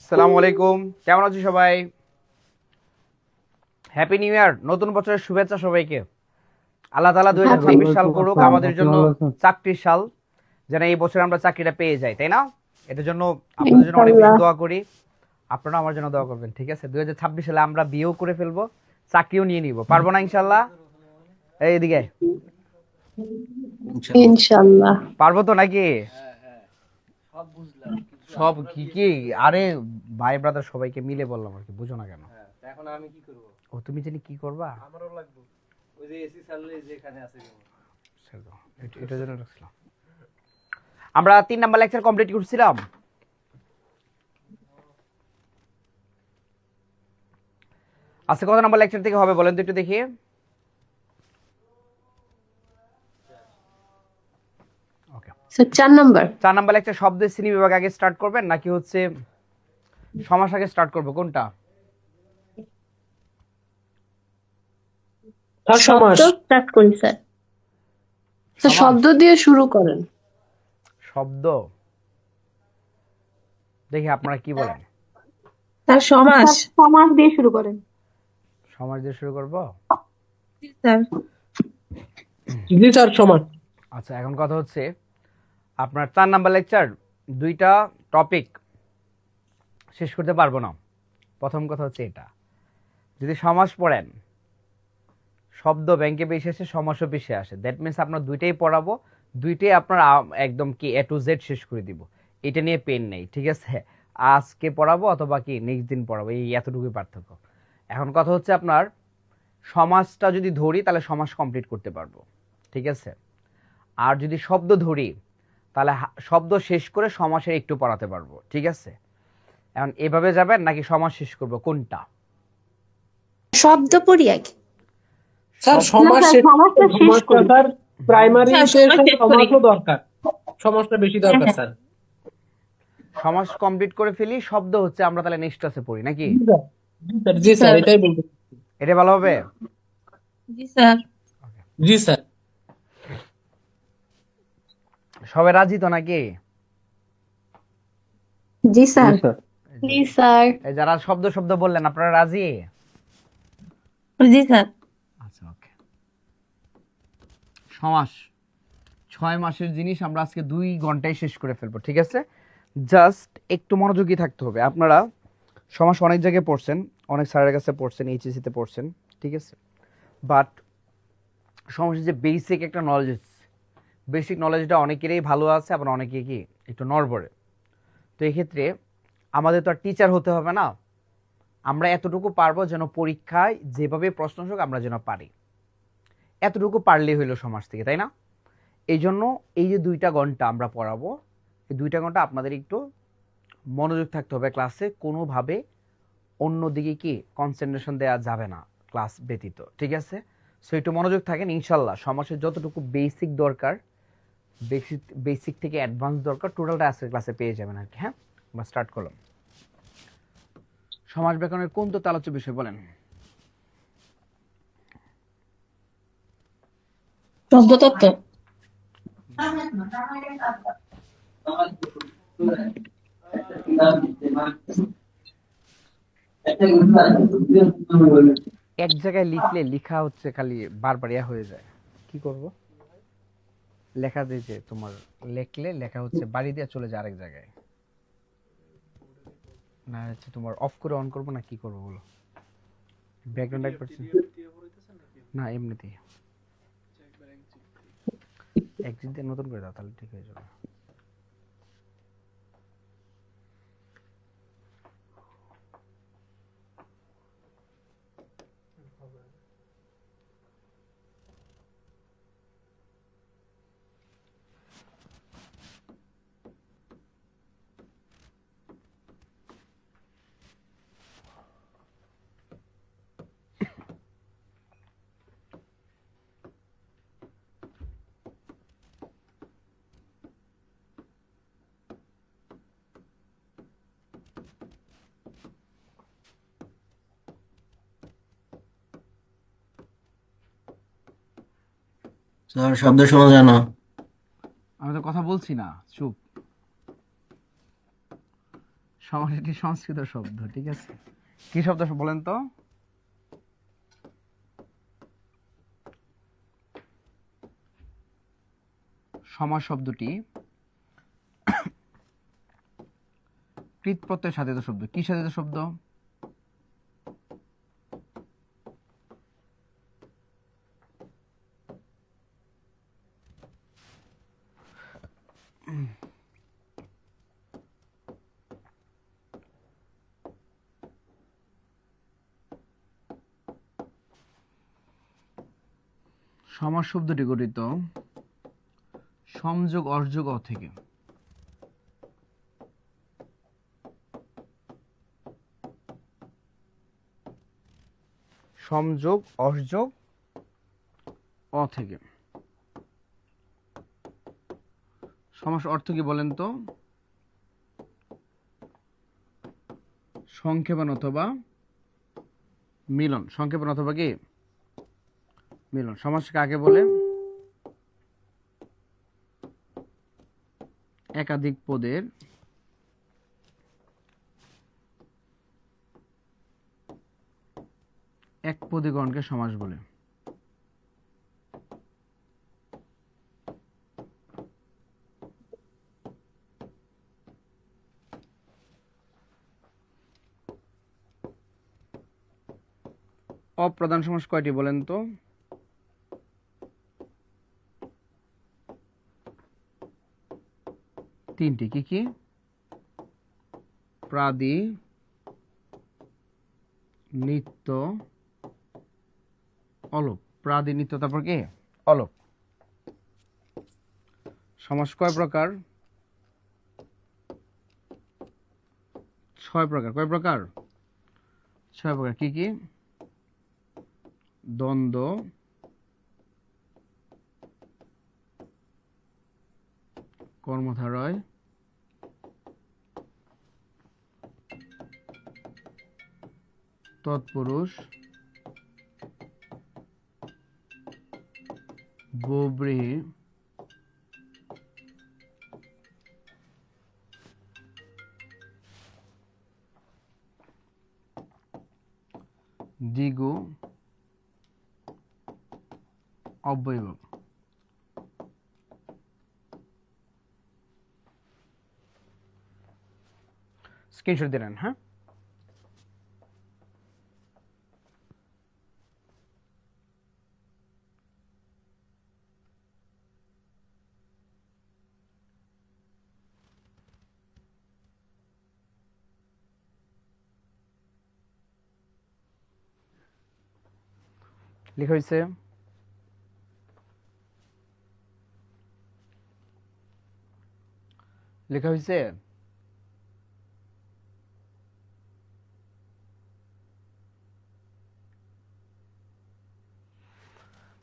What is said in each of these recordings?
আসসালামু আলাইকুম, কেমন আছো সবাই? হ্যাপি নিউ ইয়ার, নতুন বছরের শুভেচ্ছা সবাইকে। আল্লাহ তাআলা হ্যাপি 2026 সাল ওয়ালাইকুম করুক আসসালাম। আমাদের আপনি জন্য ভালো আছেন? চাকরির সাল, যেন এই বছর আমরা চাকরিটা পেয়ে যাই, তাই না? এটার জন্য আপনাদের জন্য অনেক বেশি ইনশাআল্লাহ। দোয়া করি। আপনারা আমার জন্য দোয়া করবেন, ঠিক আছে? 2026 সালে আমরা বিয়েও করে ফেলবো, চাকরিও নিয়ে নিব, পারবো না ইনশাল্লাহ? এইদিকে ইনশাল্লাহ। ইনশাআল্লাহ। পারবো তো নাকি? সব কি কি আরে ভাই ব্রাদার সবাইকে মিলে বললাম আর কি, বুঝো না কেন? এখন আমি কি করব? ও তুমি জানি কি করবা? আমারও লাগবে। ওই যে এসি চাললে যেখানে আছে ছেড়ে দাও, এটার জন্য রাখছিলাম। আমরা 3 নাম্বার লেকচার কমপ্লিট করছিলাম। আজকে কত নাম্বার লেকচার থেকে হবে বলেন তো একটু দেখি। ওকে, স্যার 4 নাম্বার। 4 নাম্বার লেকচার শব্দের শ্রেণী বিভাগ আগে স্টার্ট করবেন নাকি হচ্ছে সমাস আগে স্টার্ট করবো, কোনটা? স্যার শব্দ সমাস। স্টার্ট করি স্যার। স্যার সমাস, শব্দ দিয়ে শুরু করেন। শব্দ দেখি আপনারা কি বলেন। স্যার সমাস। স্যার সমাস দিয়ে শুরু করেন। সমাস দিয়ে শুরু করবো। জি স্যার। জি স্যার সমাস। আচ্ছা, এখন কথা হচ্ছে আপনার 4 নাম্বার লেকচার 2টা টপিক শেষ করতে পারবো না। প্রথম কথা হচ্ছে এটা, যদি সমাস পড়েন, শব্দ ব্যাংকে বেশি আসে, সমাসও বেশি আসে, দ্যাট মিনস আপনার 2টাই পড়াবো, 2টাই আপনার একদম কি এ টু জেড শেষ করে দিব। এটা নিয়ে পেন নেই, ঠিক আছে? আজকে পড়াবো অথবা কি নেক্সট দিন পড়াবো, এই এতটুকুই পার্থক্য। এখন কথা হচ্ছে আপনার সমাসটা যদি ধরি তাহলে সমাস কমপ্লিট করতে পারবো, ঠিক আছে? আর যদি শব্দ ধরি তাহলে শব্দ শেষ করে সমাসের একটু পড়াতে পারবো, ঠিক আছে? এখন এভাবে যাবেন নাকি সমাস শেষ করব, কোনটা? শব্দ পড়ি আগে। স্যার সব- সমাস স্যার, শেষ সমাজটা শেষ সমাজটা করি। স্যার প্রাইমারিতে স্যার সমাস শেষ করি। সমাজও দরকার। সমাজটা বেশি হ্যাঁ দরকার হ্যাঁ স্যার। সমাস কমপ্লিট করে ফেলি, শব্দ হচ্ছে আমরা তাহলে নেক্সট ক্লাসে পড়ি নাকি? জি স্যার। জি স্যার, জি জি স্যার স্যার। এটাই বলবো। এটা ভালো হবে। জি স্যার। জি স্যার। সবাই রাজি তো নাকি? জি স্যার। স্যার। জি স্যার। এই যারা শব্দ শব্দ বললেন আপনারা রাজি? জি স্যার। আচ্ছা, ওকে। সমাস 6 মাসের জিনিস আমরা আজকে 2 ঘন্টায় শেষ করে ফেলবো, ঠিক আছে? জাস্ট একটু মনোযোগী থাকতে হবে। আপনারা সমাস অনেক জায়গায় পড়ছেন, অনেক স্যারের কাছে পড়ছেন, এইচএসসিতে পড়ছেন, ঠিক আছে? বাট সমাসের যে বেসিক একটা নলেজ, বেসিক নলেজটা অনেকেরই ভালো আছে, আবার অনেকে কি একটু নড়বড়ে। তো এক্ষেত্রে আমাদের তো আর টিচার হতে হবে না, আমরা এতটুকু পারবো যেন পরীক্ষায় যেভাবে প্রশ্ন আসুক আমরা যেন পারি, এতটুকু পারলেই হইলো সমাজ থেকে, তাই না? এই জন্য এই যে 2টা ঘন্টা আমরা পড়াবো, এই 2টা ঘন্টা আপনাদের একটু মনোযোগ থাকতে হবে ক্লাসে, কোনোভাবে অন্যদিকে কি কনসেন্ট্রেশন দেওয়া যাবে না ক্লাস ব্যতীত, ঠিক আছে? সো একটু মনোযোগ থাকেন, ইনশাল্লাহ সমাজের যতটুকু বেসিক দরকার, বেসিক বেসিক থেকে অ্যাডভান্স দরকার, টোটালটা আজকের ক্লাসে পেয়ে যাবেন আর কি। হ্যাঁ, আমরা স্টার্ট করলাম। সমাজ ব্যাকরণের কোন তো আলোচ্য বিষয় বলেন? শব্দতত্ত্ব। এক জায়গায় লিখলে লেখা হচ্ছে খালি বারবার ইয়া হয়ে যায়, কি করব? লেখা দিয়ে যে তোমার লেখলে লেখা হচ্ছে বাড়ি দিয়ে চলে যায় আরেক জায়গায়, না হচ্ছে তোমার অফ করে অন করবো না কি করবো বলো? ব্যাকগ্রাউন্ড এক পার্সেন্ট না, এমনিতেই একদিন দিয়ে নতুন করে দাও, তাহলে ঠিক হয়ে যাবে। স্যার শব্দ শোনা যায় না। আমি তো কথা বলছি না, চুপ। সমাস একটি সংস্কৃত শব্দ, ঠিক আছে। কি শব্দ বলেন তো? সমাস শব্দটি কৃত প্রত্যয় সাধিত শব্দ। কি সাধিত শব্দ? সমাস শব্দটি গঠিত সমযোগ অসযোগ অ থেকে। সমযোগ অসযোগ অ থেকে। সমাস অর্থ কি বলেন তো? সংক্ষেপণ অথবা মিলন। সংক্ষেপণ অথবা কি মিলন। সমাস কাকে বলে? একাধিক পদের এক পদীকরণকে সমাস বলে। অপ্রধান সমাস কয়টি বলেন তো? তিনটি। কি কি? প্রাদি, নিত্য, অলোপ। প্রাদি, নিত্য, তারপর কি অলোপ। সমাস কয় প্রকার? 6 প্রকার। কয় প্রকার? 6 প্রকার। কি কি? দ্বন্দ্ব, কর্মধারয়, তৎপুরুষ, বহুব্রীহি, দ্বিগু, অব্যয়ভাব। স্ক্রিনশট দিলেন, হ্যাঁ। লেখা হয়েছে। লেখা হয়েছে।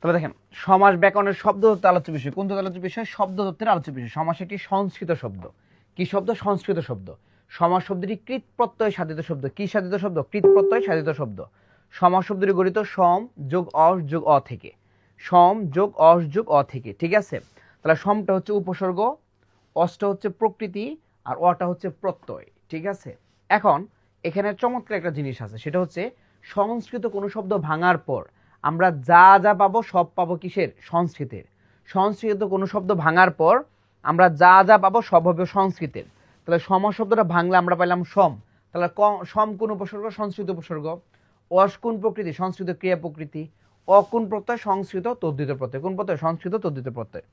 তাহলে দেখেন, সমাস ব্যাকরণের শব্দ তত্ত্বের আলোচ্য বিষয়। কোন তত্ত্বের আলোচ্য বিষয়? শব্দ তত্ত্বের আলোচ্য বিষয়। সমাস একটি সংস্কৃত শব্দ। কি শব্দ? সংস্কৃত শব্দ। সমাস শব্দটি কৃত প্রত্যয় সাধিত শব্দ। কি সাধিত শব্দ? কৃত প্রত্যয় সাধিত শব্দ। সমাস শব্দটি গঠিত সম যোগ অস যোগ অ থেকে। সম যোগ অস যোগ অ থেকে, ঠিক আছে। তাহলে সমটা হচ্ছে উপসর্গ, অসটা হচ্ছে প্রকৃতি, আর অটা হচ্ছে প্রত্যয়, ঠিক আছে। এখন এখানে চমৎকার একটা জিনিস আছে, সেটা হচ্ছে সংস্কৃত কোনো শব্দ ভাঙার পর আমরা যা যা পাবো সব পাবো কিসের? সংস্কৃতের। সংস্কৃত কোনো শব্দ ভাঙার পর আমরা যা যা পাবো সব হবে সংস্কৃতের। তাহলে সমাস শব্দটা ভাঙলে আমরা পাইলাম সম। তাহলে সম কোন উপসর্গ? সংস্কৃত উপসর্গ। অস কোন প্রকৃতি? সংস্কৃত ক্রিয়া প্রকৃতি। অ কোন প্রত্যয়? সংস্কৃত তদ্ধিত প্রত্যয়। কোন প্রত্যয়? সংস্কৃত তদ্ধিত প্রত্যয়।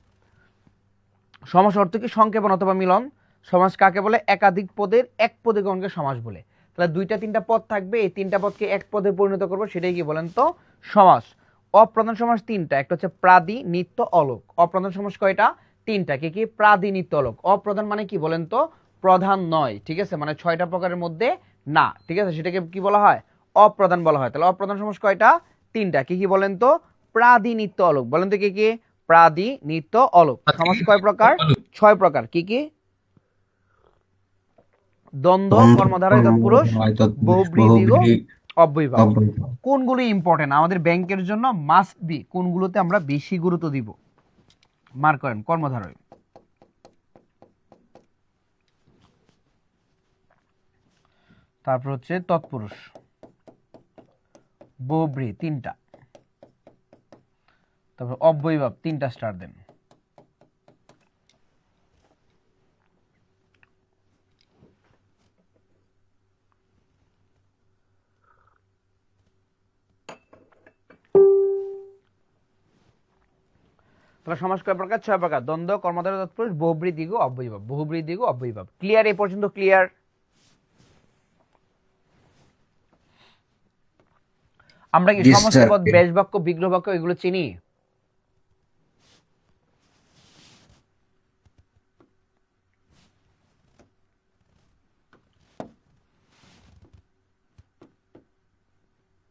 সমাস অর্থ কি? সংক্ষেপণ অথবা মিলন। সমাস কাকে বলে? একাধিক পদের এক পদীকরণকে সমাস বলে। তাহলে 2টা 3টা পদ থাকবে, এই 3টা পদকে এক পদে পরিণত করবো, সেটাই কি বলেন তো? সমাস। অপ্রধান সমাস 3টা। একটা হচ্ছে প্রাদি, নিত্য, অলোক। অপ্রধান সমাস কয়টা? 3টা। কি কি? প্রাদি, নিত্য, অলোক। অপ্রধান মানে কি বলেন তো? প্রধান নয়, ঠিক আছে, মানে 6টা প্রকারের মধ্যে না, ঠিক আছে, সেটাকে কি বলা হয়? অপ্রধান বলা হয়। তাহলে অপ্রধান সমাস কয়টা? 3টা। কি কি বলেন তো? প্রাদি, নিত্য, অলোক। বলেন তো কি কি? প্রাদি, নিত্য, অলোক। সমাস কয় প্রকার? 6 প্রকার। কি কি? দ্বন্দ্ব, কর্মধারয়, তৎপুরুষ, বহুব্রীহি, অব্যয়ভাব। কোনগুলো ইম্পর্টেন্ট আমাদের ব্যাংকের জন্য? Must be. কোনগুলোতে আমরা বেশি গুরুত্ব দিব? মার্ক করেন। কর্মধারয়, তারপর হচ্ছে তৎপুরুষ, বহুব্রীহি 3টা, তারপর অব্যয়ীভাব 3টা স্টার দেন। তাহলে সমাস কয় প্রকার? 6 প্রকার। দ্বন্দ্ব, কর্মধারয়, তৎপুরুষ, বহুব্রীহি, দ্বিগু, অব্যয়ীভাব। বহুব্রীহি, দ্বিগু, অব্যয়ীভাব। ক্লিয়ার? এই পর্যন্ত ক্লিয়ার? আমরা কি জি, সমস্ত স্যার। পদ, ব্যাস বাক্য, বিগ্রহ বাক্য এগুলো চিনি?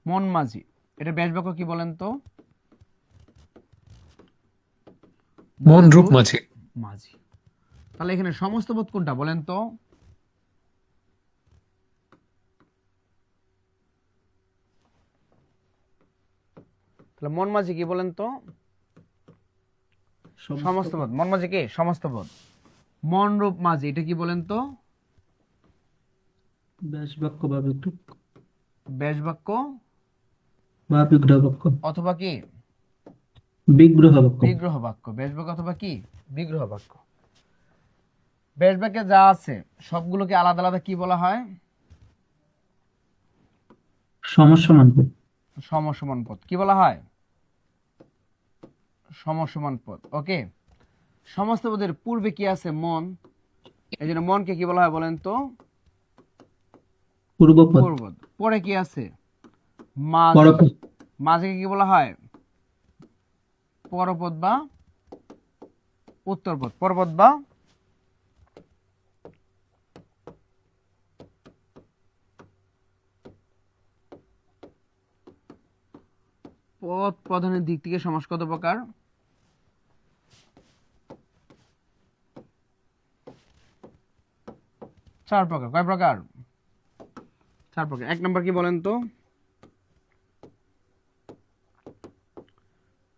মন মাঝি, এটা ব্যাস বাক্য কি বলেন তো? মন রূপ মাঝি। মাঝি। তাহলে এখানে সমস্ত পদ কোনটা বলেন তো? তাহলে মন মাঝি কি বলেন তো? সমস্ত পদ। মন মাঝি কি? সমস্ত পদ। মন রূপ মাঝি এটা কি বলেন তো? ব্যাস বাক্য বা বিগ্রহ ব্যাস বাক্য বা বিগ্রহ বাক্য অথবা কি বিগ্রহ বাক্য বিগ্রহ বাক্য। ব্যাস বাক্য অথবা কি বিগ্রহ বাক্য। ব্যাস বাক্যে যা আছে সবগুলোকে আলাদা আলাদা কি বলা হয়? সমসমান পদ সমসমান পদ। কি বলা হয়? সমসমান পদ। ওকে। সমস্ত পদের পূর্বে কি আছে? মন। এই জন্য মনকে কি বলা হয় বলেন তো? পূর্বপদ পূর্বপদ। পরে কি আছে? মাঝি। পরপদ মাঝিকে কি বলা হয়? পরপদ বা উত্তরপদ। পরপদ বা পদ প্রধানের দিক থেকে সমাস কত প্রকার? 4 প্রকার। কয় প্রকার? 4 প্রকার। 1 নম্বর কি বলেন তো?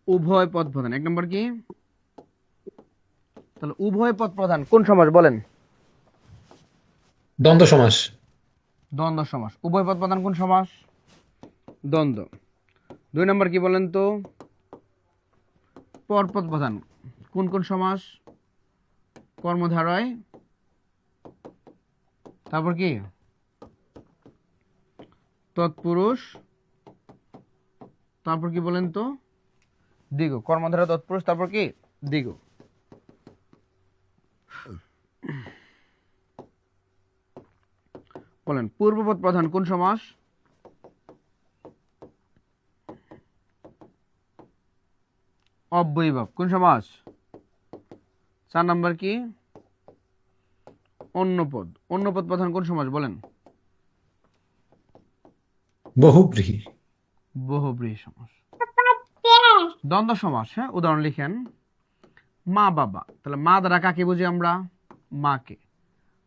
উভয় পদ প্রধান। 1 নম্বর কি? তাহলে উভয় পদ প্রধান কোন সমাস বলেন? দ্বন্দ্ব সমাস। দ্বন্দ্ব সমাস। উভয় পদ প্রধান কোন সমাস? দ্বন্দ্ব। 2 নম্বর কি বলেন তো? পরপদ প্রধান কোন কোন সমাস? কর্মধারয়, তারপর কি তৎপুরুষ, তারপর কি বলেন তো? দ্বিগু। কর্মধারয়, তৎপুরুষ, তারপর কি দ্বিগু। বলেন পূর্বপদ প্রধান কোন সমাস? অব্যয়ীভাব। কোন সমাস? 4 নাম্বার কি? অন্যপদ। অন্যপদ প্রধান কোন সমাস বলেন? বহুব্রীহি। বহুব্রীহি সমাস। দ্বন্দ্ব সমাস। হ্যাঁ, উদাহরণ লিখেন। মা বাবা। তাহলে মা দ্বারা কাকে বুঝি আমরা? মাকে।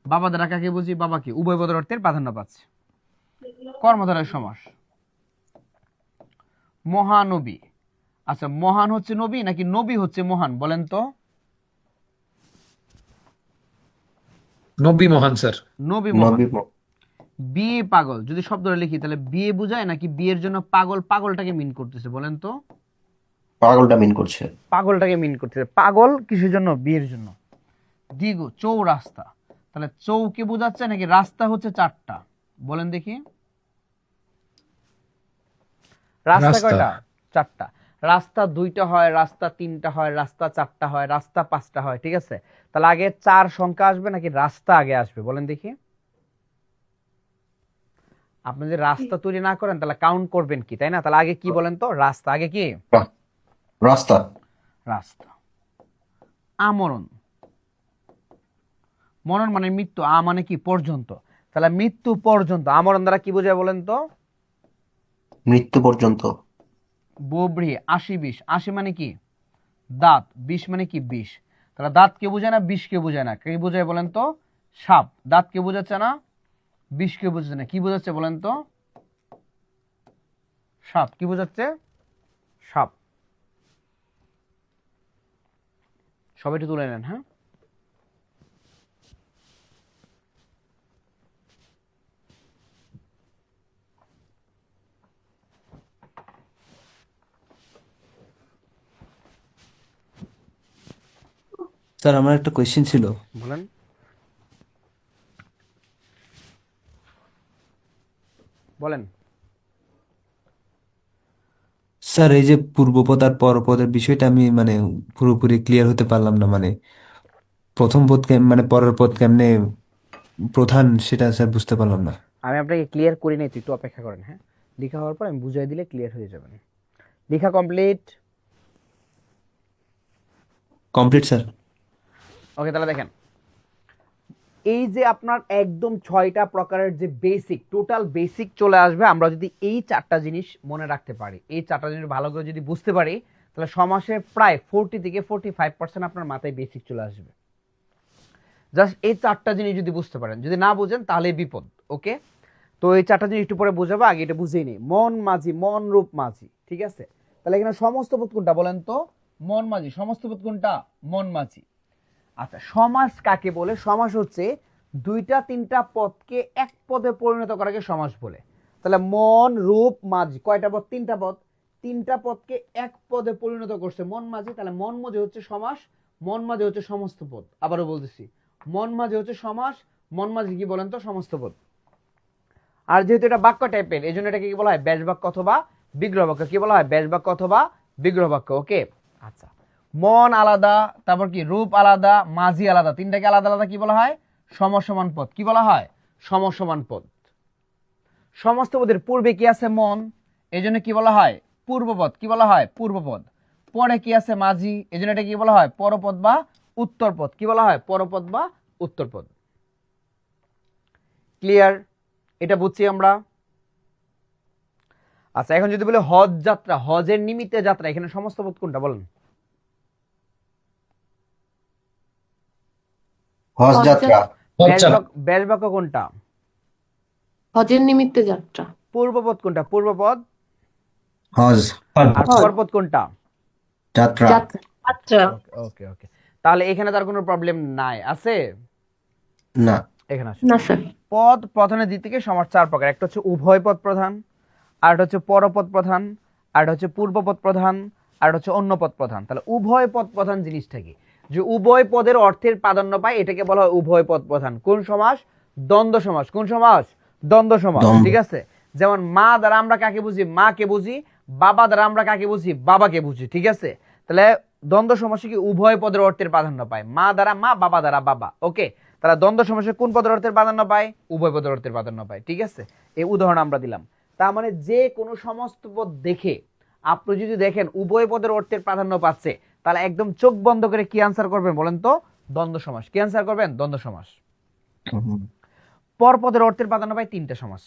বাবা দ্বারা কাকে বুঝি? বাবাকে। উভয় পদের অর্থের প্রাধান্য পাচ্ছে। কর্মধারয় সমাস। মহানবী। আচ্ছা, মহান হচ্ছে নবী নাকি নবী হচ্ছে মহান বলেন তো? নবী মহান স্যার। নবী মহান। নবী বিয়ে পাগল যদি শব্দটা লিখি তাহলে বিয়ে বোঝায় নাকি বিয়ের জন্য পাগল? পাগলটাকে মিন করতেছে বলেন তো? পাগলটা মিন করছে। পাগলটাকে মিন করতেছে। পাগল কিসের জন্য? বিয়ের জন্য। দ্বিগু চৌরাস্তা। তাহলে চৌকে বোঝাচ্ছে নাকি রাস্তা হচ্ছে 4টা বলেন দেখি? রাস্তা রাস্তা। কয়টা? 4টা। রাস্তা 2টা হয়, রাস্তা 3টা হয়, রাস্তা 4টা হয়, রাস্তা 5টা হয়। ঠিক আছে, তাহলে আগে 4 সংখ্যা আসবে নাকি রাস্তা আগে আসবে বলেন দেখি? আপনি যদি রাস্তা তৈরি না করেন তাহলে কাউন্ট করবেন কি, তাই না? তাহলে আগে কি বলেন তো? রাস্তা। আগে কি? রাস্তা। রাস্তা। আমরণ। মরণ মানে মৃত্যু, আ মানে কি? পর্যন্ত। তাহলে মৃত্যু পর্যন্ত আমরণ দ্বারা কি বোঝায় বলেন তো? মৃত্যু পর্যন্ত। বহুব্রীহি 80 20। 80 মানে কি? দাঁত। 20 মানে কি? বিষ। তাহলে দাঁত কে বোঝায় না, বিষ কে বোঝায় না? কে বোঝায় বলেন তো? সাপ। দাঁত কে বোঝাচ্ছে না, বিষ কে বোঝাচ্ছে না, কি বোঝাচ্ছে বলেন তো? সাপ। কি বোঝাচ্ছে? সাপ। সবাই একটু তুলে নেন। হ্যাঁ, স্যার আমার একটা কোয়েশ্চেন ছিল। বলেন। বলেন। স্যার এই যে পূর্বপদ আর পরপদের বিষয়টা আমি মানে পুরোপুরি ক্লিয়ার হতে পারলাম না, মানে প্রথম পদ মানে পরের পদ কেমনে প্রধান সেটা স্যার বুঝতে পারলাম না। আমি আপনাকে ক্লিয়ার করি নাই, তো একটু অপেক্ষা করেন। হ্যাঁ, লেখা হওয়ার পর আমি বুঝিয়ে দিলে ক্লিয়ার হয়ে যাবেন। লেখা কমপ্লিট? Complete sir. ওকে, তাহলে দেখেন, এই যে আপনার একদম 6টা প্রকারের যে বেসিক, টোটাল বেসিক চলে আসবে আমরা যদি এই 4টা জিনিস মনে রাখতে পারি, এই 4টা জিনিস ভালো করে যদি বুঝতে পারি, তাহলে সমাসের প্রায় 40 থেকে 45% আপনার মাথায় বেসিক চলে আসবে। জাস্ট এই 4টা জিনিস যদি বুঝতে পারেন, যদি না বুঝেন তাহলে বিপদ। ওকে, তো এই 4টা জিনিস একটু পরে বুঝাবো, আগে এটা বুঝেই নেই। মন মাঝি, মন রূপ মাঝি, ঠিক আছে? তাহলে এখানে সমস্ত পদ কোনটা বলেন তো? মন মাঝি। সমস্ত পদ কোনটা? মন মাঝি। আচ্ছা, সমাস কাকে বলে? সমাস হচ্ছে 2টা 3টা পদকে এক পদে পরিণত করাকে সমাস বলে। তাহলে মন রূপ মাঝি কয়টা পদ? 3টা পদ। 3টা পদকে এক পদে পরিণত করছে মন মাঝি, তাহলে মন মাঝি হচ্ছে সমাস, মন মাঝি হচ্ছে সমস্ত পদ। আবারও বলতেছি, মন মাঝি হচ্ছে সমাস, মন মাঝি কি বলেন তো? সমস্ত পদ। আর যেহেতু এটা বাক্য টাইপের, এই জন্য এটাকে কি বলা হয়? ব্যাস বাক্য অথবা বিগ্রহ বাক্য। কি বলা হয়? ব্যাস বাক্য অথবা বিগ্রহ বাক্য। ওকে, আচ্ছা, মন আলাদা, তারপর কি রূপ আলাদা, মাঝি আলাদা, তিনটাকে আলাদা আলাদা কি বলা হয়? সমসমান পদ। কি বলা হয়? সমসমান পদ। সমস্ত পদের পূর্বে কি আছে? মন, এই জন্য কি বলা হয়? পূর্বপদ। কি বলা হয়? পূর্বপদ। পরে কি আছে? মাঝি, এই জন্য এটা কি বলা হয়? পরপদ বা উত্তরপদ। কি বলা হয়? পরপদ বা উত্তরপদ। ক্লিয়ার? এটা বুঝছি আমরা। আচ্ছা, এখন যদি বলে হজ যাত্রা, হজের নিমিত্তে যাত্রা, এখানে সমস্ত পদ কোনটা বলেন? হজ যাত্রা। ব্যাস বাক্য কোনটা? হজের নিমিত্তে যাত্রা। পূর্বপদ কোনটা? পূর্বপদ। হজ আর হজ। পরপদ কোনটা? যাত্রা। যাত্রা। আচ্ছা। ওকে ওকে, তাহলে এখানে তার কোনো প্রবলেম নাই, আছে? না। এখানে আসে না স্যার। পদ প্রধানের দিক থেকে সমাস 4 প্রকার। একটা হচ্ছে উভয় পদ প্রধান, আর একটা হচ্ছে পরপদ প্রধান, আর একটা হচ্ছে পূর্বপদ প্রধান, আর একটা হচ্ছে অন্য পদ প্রধান। তাহলে উভয় পদ প্রধান জিনিসটা কি? যে উভয় পদের অর্থের প্রাধান্য পায়, এটাকে বলা হয় উভয় পদ প্রধান। কোন সমাস? দ্বন্দ্ব সমাস। কোন সমাস? দ্বন্দ্ব সমাস। দ্বন্দ্ব। ঠিক আছে? যেমন মা দ্বারা আমরা কাকে বুঝি? মাকে বুঝি। বাবা দ্বারা আমরা কাকে বুঝি? বাবাকে বুঝি। ঠিক আছে? তাহলে দ্বন্দ্ব সমাসে কি উভয় পদের অর্থের প্রাধান্য পায়, মা দ্বারা মা, বাবা দ্বারা বাবা। ওকে, তাহলে দ্বন্দ্ব সমাসে কোন পদের অর্থের প্রাধান্য পায়? উভয় পদের অর্থের প্রাধান্য পায়। ঠিক আছে, এই উদাহরণ আমরা দিলাম। তার মানে যে কোনো সমস্ত পদ দেখে আপনি যদি দেখেন উভয় পদের অর্থের প্রাধান্য পাচ্ছে, তাহলে একদম চোখ বন্ধ করে কি আনসার করবেন বলেন তো? দ্বন্দ্ব সমাস। কি আনসার করবেন? দ্বন্দ্ব সমাস। পরপদের অর্থের প্রাধান্য পায় 3টা সমাস।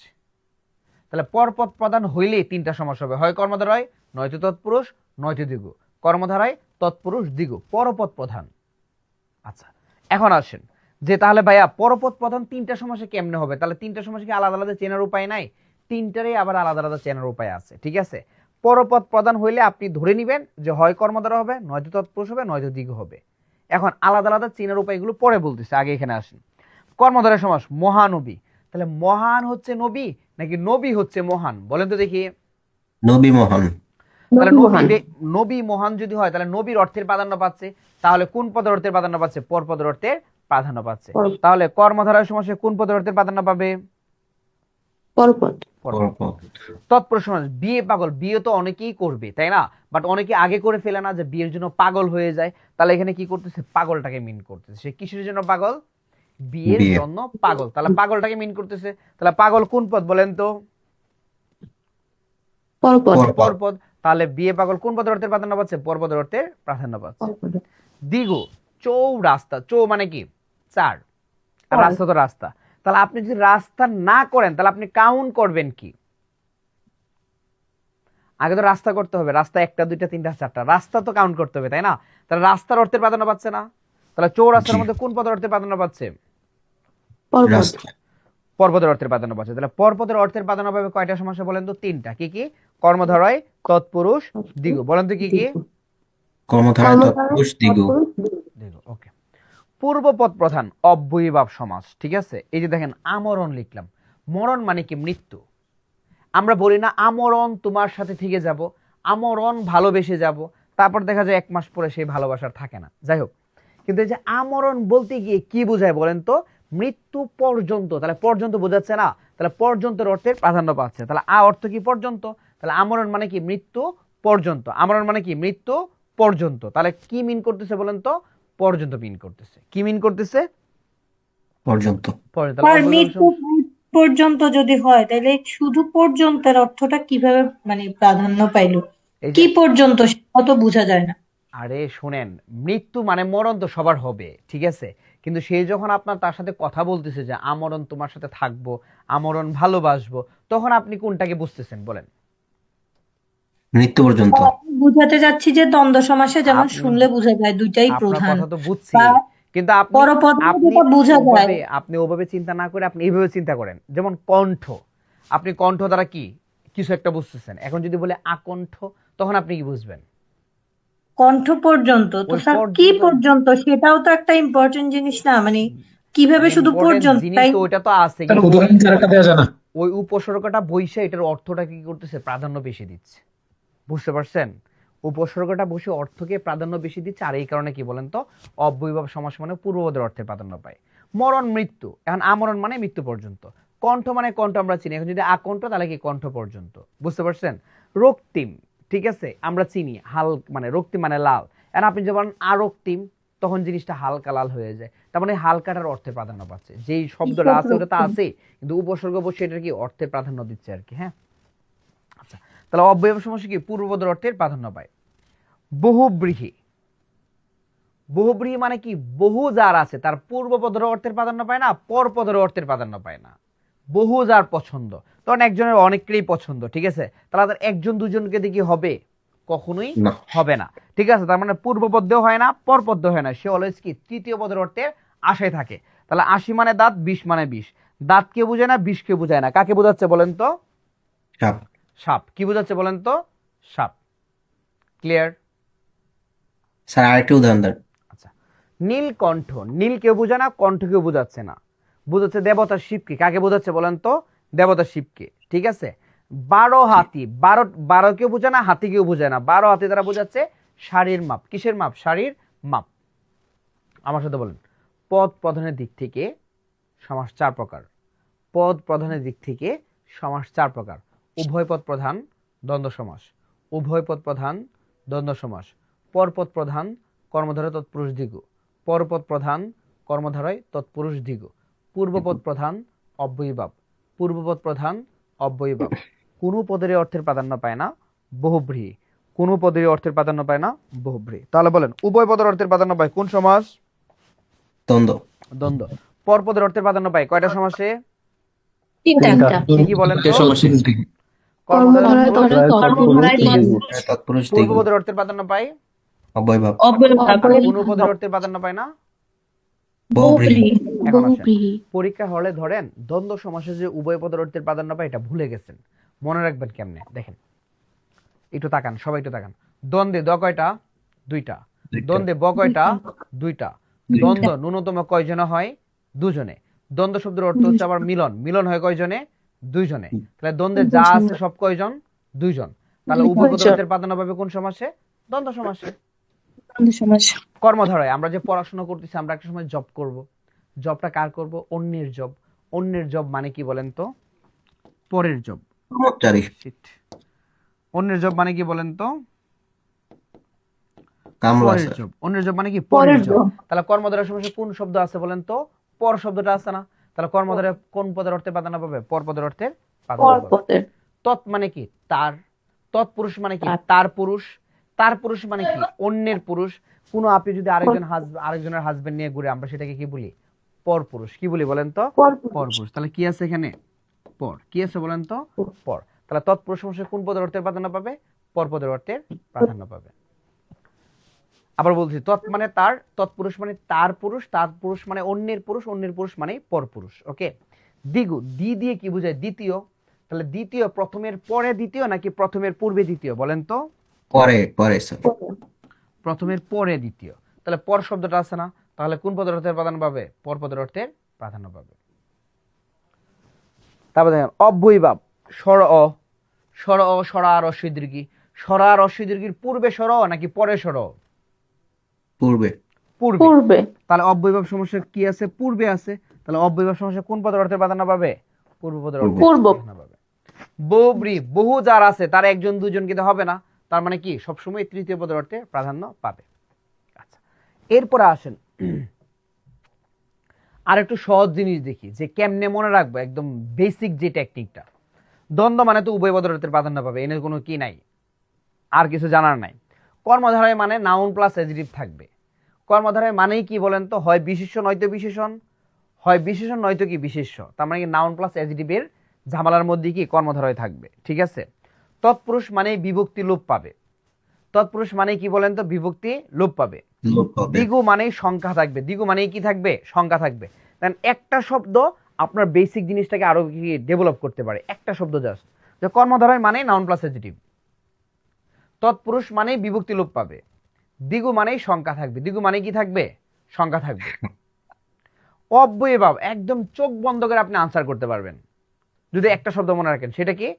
তাহলে পরপদ প্রধান হইলেই 3টা সমাস হবে, হয় কর্মধারয়, নয়তো তৎপুরুষ, নয়তো দ্বিগু। কর্মধারায় তৎপুরুষ দ্বিগু, পরপদ প্রধান। আচ্ছা, এখন আসেন যে তাহলে ভাইয়া পরপদ প্রধান 3টা সমাসে কেমনে হবে? তাহলে 3টা সমাসে কি আলাদা আলাদা চেনার উপায় নাই? 3টারই আবার আলাদা আলাদা চেনার উপায় আছে। ঠিক আছে, পরপদ প্রধান হইলে আপনি ধরে নিবেন যে হয় কর্মধারয় হবে, নয়তো তৎপুরুষ হবে, নয়তো দ্বিগু হবে। এখন আলাদা আলাদা চেনার উপায়গুলো পরে বলতেছে, আগে এখানে আসেন। কর্মধারয় সমাস, মহানবী। তাহলে মহান হচ্ছে নবী নাকি নবী হচ্ছে মহান? বলেন তো দেখি। নবী মহান। তাহলে নবী মহান। নবী মহান যদি হয়, তাহলে নবীর অর্থের প্রাধান্য পাচ্ছে। তাহলে কোন পদের অর্থের প্রাধান্য পাচ্ছে? পরপদের অর্থের প্রাধান্য পাচ্ছে। পর- তাহলে কর্মধারয় সমাসে কোন পদের অর্থের প্রাধান্য পাবে? পরপদ। পরপদ। তৎপুরুষ সমাস, বিয়ে পাগল। বিয়ে তো অনেকেই করবে, তাই না? বাট অনেকে আগে করে ফেলে না, যে বিয়ের জন্য পাগল হয়ে যায়। তাহলে এখানে কি করতেছে? পাগলটাকে মিন করতেছে। সে কিসের জন্য পাগল? বিয়ের বিয়ে। জন্য পাগল। তাহলে পাগলটাকে মিন করতেছে। তাহলে পাগল কোন পদ বলেন তো? পরপদ। পরপদ। পরপদ। তাহলে বিয়ে পাগল কোন পদের অর্থের প্রাধান্য পাচ্ছে? পরপদের অর্থের প্রাধান্য পাচ্ছে। পরপদ। দ্বিগু, চৌরাস্তা। চৌ মানে কি? 4, আর চার। রাস্তা তো রাস্তা। তাহলে আপনি যদি রাস্তা না করেন, তাহলে আপনি কাউন্ট করবেন কি? আগে তো রাস্তা করতে হবে। রাস্তা 1টা 2টা 3টা 4টা, রাস্তা তো কাউন্ট করতে হবে, তাই না? তাহলে রাস্তার অর্থের প্রাধান্য পাচ্ছে না। তাহলে চৌরাস্তার জি। মধ্যে কোন পদের অর্থের প্রাধান্য পাচ্ছে? পরপদ। রাস্তা। পরপদের অর্থের প্রাধান্য পাচ্ছে। তাহলে পরপদের অর্থের প্রাধান্য পাবে কয়টা সমাসে বলেন তো? 3টা। কি কি? কর্মধারয়, তৎপুরুষ, দ্বিগু। বলেন তো কি কি? কর্মধারয় তৎপুরুষ দ্বিগু। দ্বিগু। ওকে। পূর্বপদ প্রধান অব্যয়ীভাব সমাস। ঠিক আছে, এই যে দেখেন আমরণ লিখলাম। মরণ মানে কি? মৃত্যু। আমরা বলি না আমরণ তোমার সাথে থেকে যাব, আমরণ ভালোবেসে যাব, তারপর দেখা যায় 1 মাস পরে সেই ভালোবাসার থাকে না। যাই হোক, কিন্তু এই যে আমরণ বলতে গিয়ে কি বোঝায় বলেন তো? মৃত্যু পর্যন্ত। তাহলে পর্যন্ত বোঝাচ্ছে না? তাহলে পর্যন্তের অর্থের প্রাধান্য পাচ্ছে। তাহলে অর্থ কি? পর্যন্ত। তাহলে আমরণ মানে কি? মৃত্যু পর্যন্ত। আমরণ মানে কি? মৃত্যু পর্যন্ত। তাহলে কি মিন করতেছে বলেন তো? পর্যন্ত মিন করতেছে। কি মিন করতেছে? পর্যন্ত। পর্যন্ত। আর তাহলে মৃত্যু পর্যন্ত যদি হয় তাহলে শুধু পর্যন্তের অর্থটা কিভাবে মানে প্রাধান্য পাইলো? এই যে কি পর্যন্ত সেটা তো বোঝা যায় না। আরে শুনেন, মৃত্যু মানে মরণ তো সবার হবে, ঠিক আছে? কিন্তু সে যখন আপনার তার সাথে কথা বলতেছে যে আমরণ তোমার সাথে থাকবো, আমরণ ভালোবাসবো, তখন আপনি কোনটাকে বুঝতেছেন বলেন? মৃত্যু পর্যন্ত। বুঝাতে যাচ্ছি যে দ্বন্দ্ব সমাসে যেমন আপনি শুনলে বোঝা যায় দুইটাই আপনার প্রধান, কথা তো বুঝছি, বা কিন্তু আপনি পরপদে আপনি যেটা বোঝা যায়। আপনি ওভাবে চিন্তা না করে আপনি এইভাবে চিন্তা করেন। যেমন কণ্ঠ, আপনি কণ্ঠ দ্বারা কি কিছু একটা বুঝতেছেন। এখন যদি বলে আকণ্ঠ, তখন আপনি কি বুঝবেন? কণ্ঠ পর্যন্ত তো ওই স্যার কি পর্যন্ত পর্যন্ত সেটাও তো একটা ইম্পর্টেন্ট জিনিস না, মানে কিভাবে শুধু ইম্পর্টেন্ট জিনিস পর্যন্তটাই। তো ওইটা তো আছে, স্যার কিন্তু উদাহরণ ছাড়া দেওয়া যায় না। ওই উপসর্গটা বইসা এটার অর্থটা কি করতেছে? প্রাধান্য বেশি দিচ্ছে। বুঝতে পারছেন? উপসর্গটা বসে অর্থকে প্রাধান্য বেশি দিচ্ছে, আর এই কারণে কি বলেন তো অব্যয়ভাব সমাস মানে পূর্বপদের অর্থের প্রাধান্য পায়। মরণ মৃত্যু, এখন আমরণ মানে মৃত্যু পর্যন্ত। কণ্ঠ মানে কণ্ঠ আমরা চিনি, এখন যদি আকণ্ঠ তাহলে কি কণ্ঠ পর্যন্ত। বুঝতে পারছেন? রক্তিম, ঠিক আছে, আমরা চিনি হাল মানে রক্তিম মানে লাল। এখন আপনি যখন আরক্তিম, তখন জিনিসটা হালকা লাল হয়ে যায়। তার মানে হালকাটার অর্থের প্রাধান্য পাচ্ছে। যেই শব্দটা আছে ওটা তো আছে, কিন্তু উপসর্গ বসে এটার কি অর্থের প্রাধান্য দিচ্ছে আর কি। হ্যাঁ, আচ্ছা, তাহলে অব্যয়ভাব সমাস কি পূর্বপদের অর্থের প্রাধান্য পায়। বহুব্রীহি, বহুব্রীহি মানে কি? বহু যার আছে তার পূর্বপদের অর্থের প্রাধান্য পায় না, পরপদের অর্থের প্রাধান্য পায় না। বহু যার পছন্দ, তখন একজনের অনেকেরই পছন্দ, ঠিক আছে? তাহলে তার একজন দুজনকে দিয়ে কি হবে? কখনোই না। হবে না, ঠিক আছে? তার মানে পূর্বপদেও হয় না, পরপদেও হয় না, সে অলওয়েজ কি তৃতীয় পদের অর্থের আশায় থাকে। তাহলে 80 মানে দাঁত, 20 মানে বিষ। দাঁতকে বোঝায় না, বিষকে বোঝায় না, কাকে বোঝাচ্ছে বলেন তো? সাপ। সাপ। কি বোঝাচ্ছে বলেন তো? সাপ। ক্লিয়ার? স্যার আরেকটা উদাহরণ দেন। আচ্ছা, নীলকণ্ঠ, নীল কেউ বোঝায় না, কণ্ঠ কেউ বোঝাচ্ছে না, বোঝাচ্ছে দেবতা শিবকে। কাকে বোঝাচ্ছে বলেন তো? দেবতা শিবকে, ঠিক আছে? 12 হাতি, 12 কেউ বোঝায় না, হাতি কেউ বোঝায় না। 12 হাতি দ্বারা বোঝাচ্ছে শাড়ির মাপ। কিসের মাপ? শাড়ির মাপ। আমার সাথে বলেন, পদ প্রধানের দিক থেকে সমাস 4 প্রকার। পদ প্রধানের দিক থেকে সমাস 4 প্রকার। উভয় পদ প্রধান দ্বন্দ্ব সমাস, উভয় পদ প্রধান দ্বন্দ্ব সমাস, পরপদ প্রধান কর্মধারয় তৎপুরুষ দ্বিগু, পরপদ প্রধান কর্মধারয় তৎপুরুষ দ্বিগু, পূর্বপদ প্রধান অব্যয়ীভাব, পূর্বপদ প্রধান অব্যয়ীভাব। কোনো পদের অর্থের প্রাধান্য পায় না, বহুব্রীহি। কোনো পদের অর্থের প্রাধান্য পায় না, বহুব্রীহি। তাহলে বলেন উভয় পদের অর্থের প্রাধান্য পায় কোন সমাস? দ্বন্দ্ব। দ্বন্দ্ব। পরপদের অর্থের প্রাধান্য পায় কয়টা সমাসে? তিনটা। কি বলেন তো? কর্মধারয় কর্মধারয় তৎপুরুষ দ্বিগু। পূর্বপদের অর্থের প্রাধান্য পায়, অব্যয়ভাব। আর কোনো পদের অর্থের প্রাধান্য পায় না, বহুব্রীহি। এখন আসেন, বহুব্রীহি। পরীক্ষা হলে ধরেন দ্বন্দ্ব সমাসে যে উভয় পদের অর্থের প্রাধান্য পায় এটা ভুলে গেছেন, মনে রাখবেন কেমনে দেখেন। একটু তাকান, সবাই একটু তাকান। দ্বন্দ্বে দ কয়টা? 2টা। দ্বন্দ্বে ব কয়টা? 2টা। দ্বন্দ্ব ন্যূনতম কয়জনে হয়? 2জনে। দ্বন্দ্ব শব্দের অর্থ হচ্ছে আবার মিলন, মিলন হয় কয়জনে? 2জনে। তাহলে দ্বন্দ্বে যা আছে সব কয়জন? 2জন। তাহলে উভয় পদের অর্থের প্রাধান্য পাবে কোন সমাসে? দ্বন্দ্ব সমাসে। দ্বন্দ্ব সমাস। কর্মধারয়, আমরা যে পড়াশোনা করতেছি, আমরা একটা সময় জব করব, জবটা কার করব? অন্যের জব। অন্যের জব মানে কি বলেন তো? পরের জব। কর্মচারী। Shit. অন্যের জব মানে কি বলেন তো? কামলা পরের স্যার। জব। অন্যের জব মানে কি? পরের পরের জব। জব। তাহলে কর্মধারয় সমাসে কোন শব্দ আছে বলেন তো? পর শব্দটা আছে না? তাহলে কর্মধারয় কোন পদের অর্থে প্রাধান্য পাবে? পর পদের অর্থের প্রাধান্য পাবে। পরপদের। তৎ মানে কি? তার। তৎপুরুষ মানে কি? তার। তার পুরুষ। তার পুরুষ মানে কি? অন্যের পুরুষ। কোন আপনি যদি আরেকজনের হাজবেন্ড নিয়ে ঘুরে, আমরা সেটাকে কি বলি? পর পুরুষ। কি বলি বলেন তো? পর পুরুষ। তাহলে কি আছে এখানে? পর। কি আছে বলেন তো? পর। তাহলে তৎপুরুষ সমাসে কোন পদের অর্থের প্রাধান্য পাবে? পর পদের অর্থের প্রাধান্য পাবে। আবার বলছি, তৎ মানে তার, তৎপুরুষ মানে তার পুরুষ, তার পুরুষ মানে অন্যের পুরুষ, অন্যের পুরুষ মানে পর পুরুষ। ওকে। দ্বিগু, দ্বি দিয়ে কি বোঝায়? দ্বিতীয়। তাহলে দ্বিতীয় প্রথমের পরে দ্বিতীয় নাকি প্রথমের পূর্বে দ্বিতীয় বলেন তো? পরে পরে স্যার। প্রথমের পরে দ্বিতীয়। তাহলে পর শব্দটা আছে না? তাহলে কোন পদের অর্থের প্রাধান্য পাবে? পর পদের অর্থের প্রাধান্য পাবে। তারপর দেখেন অব্যয়ীভাব, স্বর অ, স্বর অ, স্বরা আর অস্বই দীর্ঘী। স্বরা আর অস্বই দীর্ঘির পূর্বে স্বর অ নাকি পরে স্বর অ? পূর্বে। পূর্বে। পূর্বে তাহলে অব্যয়ভাব সমাসের কি আছে? পূর্বে আছে। তাহলে অব্যয়ভাব সমাসে কোন পদের অর্থে প্রাধান্য পাবে? পূর্ব পদের অর্থে পূর্ব। প্রাধান্য পাবে। বহুব্রী, বহু যার আছে তার একজন দুজন কিন্তু হবে না, তার মানে কি সবসময় তৃতীয় পদের অর্থে প্রাধান্য পাবে। আচ্ছা, এরপরে আসেন আর একটু সহজ জিনিস দেখি যে কেমনে মনে রাখবো, একদম বেসিক যে টেকনিকটা। দ্বন্দ্ব মানে তো উভয় পদের অর্থে প্রাধান্য পাবে, এর কোনো কি নাই, আর কিছু জানার নাই। কর্মধারয় মানে নাউন প্লাস অ্যাডজেক্টিভ থাকবে। কর্মধারয় মানেই কি বলেন তো? হয় বিশেষ্য নয়তো বিশেষণ, হয় বিশেষণ নয়তো কি বিশেষ্য। তার মানে কি নাউন প্লাস অ্যাডজেক্টিভের ঝামেলার মধ্যে কি কর্মধারয় থাকবে, ঠিক আছে। তৎপুরুষ মানে বিভক্তি লোপ পাবে। তৎপুরুষ মানে কি বলেন তো? বিভক্তি লোপ পাবে। লোপ পাবে। দ্বিগু মানেই সংখ্যা থাকবে। দ্বিগু মানেই কি থাকবে? সংখ্যা থাকবে। দেন একটা শব্দ আপনার বেসিক জিনিসটাকে আরো কি ডেভেলপ করতে পারে, একটা শব্দ জাস্ট, যে কর্মধারয় মানে নাউন প্লাস অ্যাডজেক্টিভ, তৎপুরুষ মানেই বিভক্তি লোপ পাবে, দ্বিগু মানেই সংখ্যা থাকবে। দ্বিগু মানে কি থাকবে? সংখ্যা থাকবে। অব্যয়ভাব একদম চোখ বন্ধ করে আপনি আনসার করতে পারবেন যদি একটা শব্দ মনে রাখেন, সেটা কি?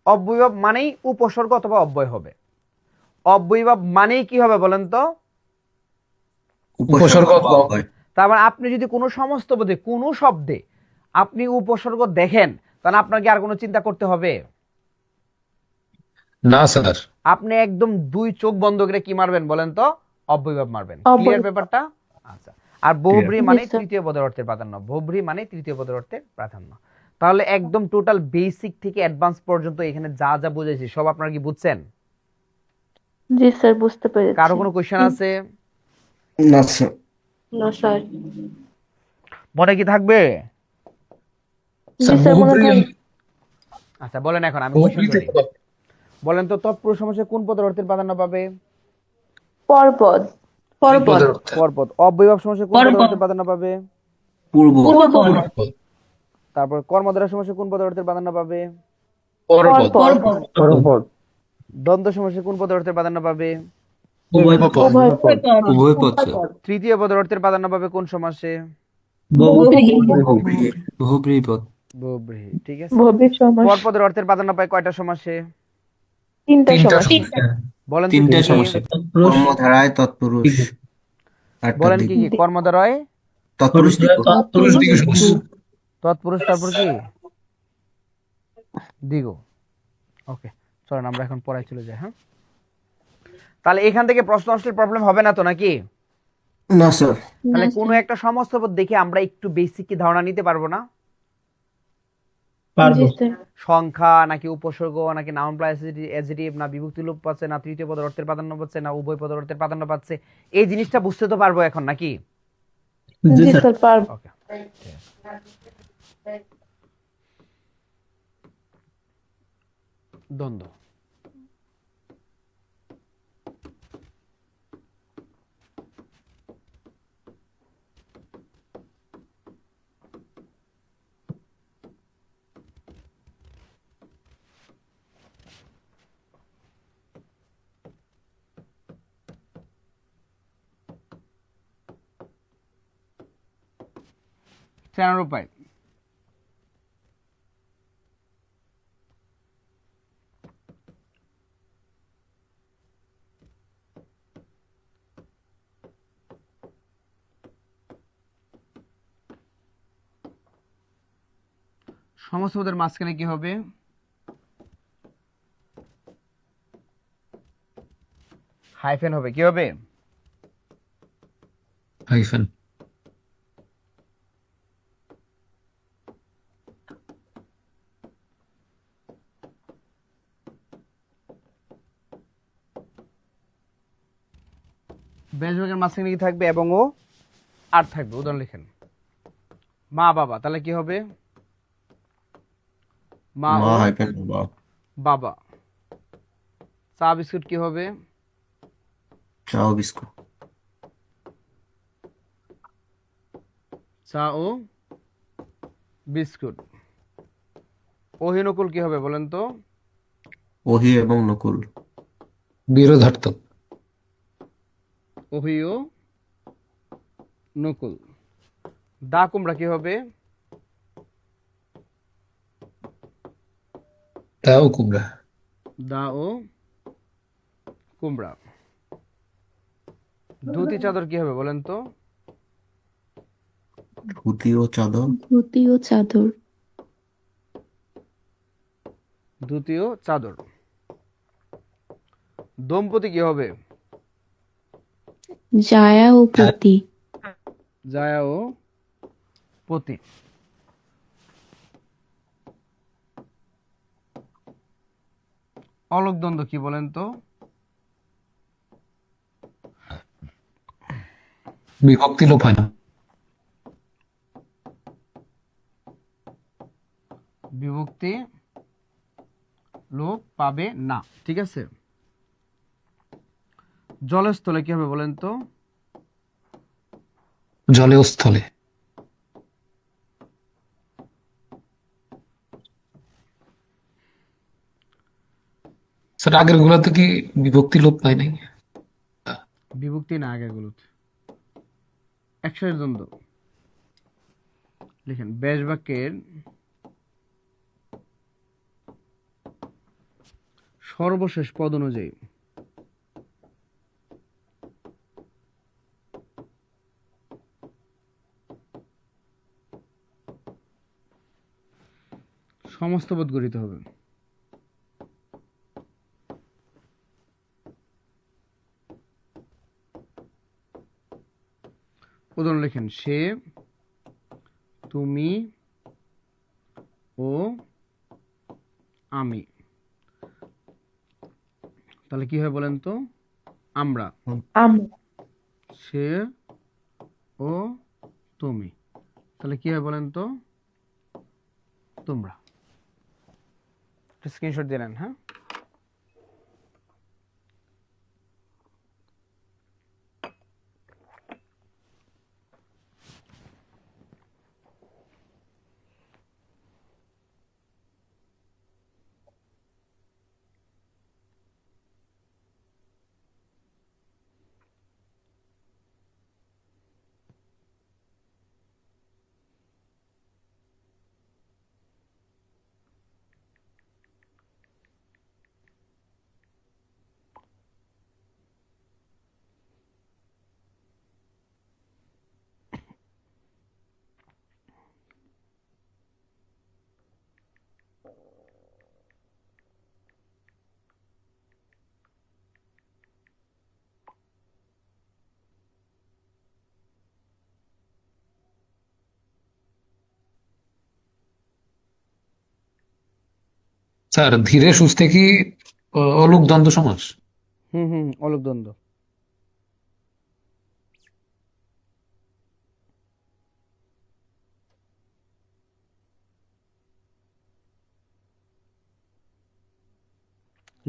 অব্যয়ভাব মানেই উপসর্গ অথবা অব্যয় হবে। অব্যয়ভাব মানেই কি হবে বলেন তো? উপসর্গ বা অব্যয়। তার মানে আপনি যদি কোনো সমস্ত পদে কোনো শব্দে আপনি উপসর্গ দেখেন, তাহলে আপনার কি আর কোনো চিন্তা করতে হবে? না স্যার। আপনি একদম দুই চোখ বন্ধ করে কি মারবেন বলেন তো? অব্যয়ভাব মারবেন। অব্যয়। ক্লিয়ার ব্যাপারটা? আচ্ছা। আর বহুব্রী মানে জি, স্যার। তৃতীয় পদের অর্থের প্রাধান্য। বহুব্রী মানে তৃতীয় পদের অর্থের প্রাধান্য। তাহলে একদম টোটাল বেসিক থেকে অ্যাডভান্স পর্যন্ত এখানে যা যা বুঝেছি সব আপনারা কি বুঝছেন? জি স্যার, বুঝতে পেরেছি। কারো কোনো কোশ্চেন আছে? না স্যার। না স্যার। মনে কি থাকবে? স্যার জি স্যার, মনে বহুব্রী, থাকবে। আচ্ছা বলেন, এখন আমি কোশ্চেন বহুব্রীতে করি। বলেন তো তৎপুরুষ সমাসে কোন পদের অর্থের প্রাধান্য পাবে? পরপদ। পরপদ পদের অর্থে পরপদ। অব্যয়ভাব সমাসে কোন পদের পরপদ। অর্থের প্রাধান্য পাবে? পূর্ব। পূর্বপদ পদ, তারপর কর্মধারয় সমাসে কোন পদের অর্থের প্রাধান্য পাবে? পরপদ, পরপদ। পরপদ দ্বন্দ্ব সমাসে কোন পদের অর্থের প্রাধান্য পাবে? উভয় পদ, উভয় পদ। উভয় পদ স্যার। তৃতীয় পদের অর্থের প্রাধান্য পাবে কোন সমাসে? বহুব্রী, বহুব্রীহি পদ। বহুব্রীহি, ঠিক আছে। ভবিষ্যৎ সমাস। পরপদের অর্থের প্রাধান্য পায় কয়টা সমাসে? তিনটা তিনটা সমাস। সমস্যা। বলেন তো তিনটা কি কি? সমস্যা। তৎপুরুষ, কর্মধারায় তৎপুরুষ। আটটা বলেন কি দিক। কি? কর্মধারয় তৎপুরুষ দিক। পুরুষ দিকে সমস্যা। তৎপুরুষ, তারপর কি? দিগো। ওকে, চলেন আমরা এখন পড়ায় চলে যাই। হ্যাঁ, তাহলে এখান থেকে প্রশ্ন আসলে প্রবলেম হবে না তো নাকি? না স্যার। তাহলে কোনো একটা সমস্ত পদ দেখে আমরা একটু বেসিক কি ধারণা নিতে পারবো না? পারবো। জি স্যার। সংখ্যা নাকি উপসর্গ নাকি নাউন প্লাস অ্যাডজেক্টিভ, না বিভক্তি লোপ পাচ্ছে, না তৃতীয় পদের অর্থের প্রাধান্য পাচ্ছে, না উভয় পদের অর্থের প্রাধান্য পাচ্ছে, এই জিনিসটা বুঝতে তো পারবো এখন নাকি? জি জি স্যার। স্যার, পারব। ওকে, দ্বন্দ্ব। চেনার উপায়। সমস্ত পদের মাঝখানে কি হবে? হাইফেন হবে। কি হবে? হাইফেন। বেশভাগের মাঝখানে কি থাকবে? এবং ও আর থাকবে। উদাহরণ লিখেন, মা বাবা, তাহলে কি হবে? মা মা ও হাইফেন বাবা। বাবা। চা বিস্কুট কি হবে? চা ও বিস্কুট। চা ও বিস্কুট। অহিনকুল কি হবে বলেন তো? ওহি এবং নকুল। বিরোধার্থক। ওহি ও নকুল। দা কুমড়া কি হবে? তাও কুমড়া। দা ও কুমড়া। ধুতি চাদর কি হবে বলেন তো? ধুতি ও চাদর। ধুতি ও চাদর। ধুতি ও চাদর। দম্পতি কি হবে? জায়া ও পতি। জায়া ও পতি। অলক দ্বন্দ্ব কি বলেন তো? বিভক্তি লোপ হয় না। বিভক্তি লোপ পাবে না, ঠিক আছে। জলস্থলে কি হবে বলেন তো? জলে ও স্থলে। স্যার আগের গুলাতে কি বিভক্তি লোপ পায় নাই? বিভক্তি না আগের গুলোতে। একসাথে দ্বন্দ্ব লিখেন, ব্যাস বাক্যের সর্বশেষ পদ অনুযায়ী সমস্ত পদ গঠিত হবে। উদাহরণ লিখেন, সে, তুমি ও আমি। তাহলে কি হয় বলেন তো? আমরা। আমরা। সে ও তুমি। তাহলে কি হয় বলেন তো? তোমরা। স্ক্রিনশট দিয়ে নেন, হ্যাঁ। স্যার ধীরে সুস্থে কি অলোক দ্বন্দ্ব সমাস? অলক দ্বন্দ্ব।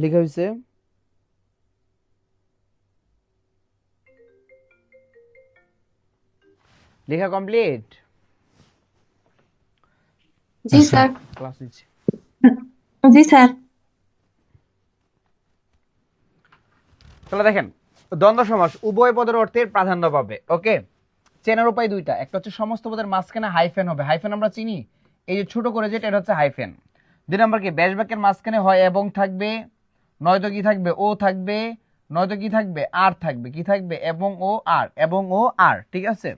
লেখা হয়েছে। লেখা কমপ্লিট। জি স্যার। ক্লাস নিচ্ছে। জি স্যার। তাহলে দেখেন, দ্বন্দ্ব সমাস উভয় পদের অর্থের প্রাধান্য পাবে। ওকে, চেনার উপায় দুইটা। একটা হচ্ছে সমস্ত পদের মাঝখানে হাইফেন হবে। হাইফেন আমরা চিনি, এই যে ছোট করে যেটা, এটা হচ্ছে হাইফেন। 2 নম্বর কি, ব্যাস বাক্যের মাঝখানে হয় এবং থাকবে, নয়তো কি থাকবে, ও থাকবে, নয়তো কি থাকবে, আর থাকবে। কি থাকবে? এবং ও আর, এবং ও আর, ঠিক আছে।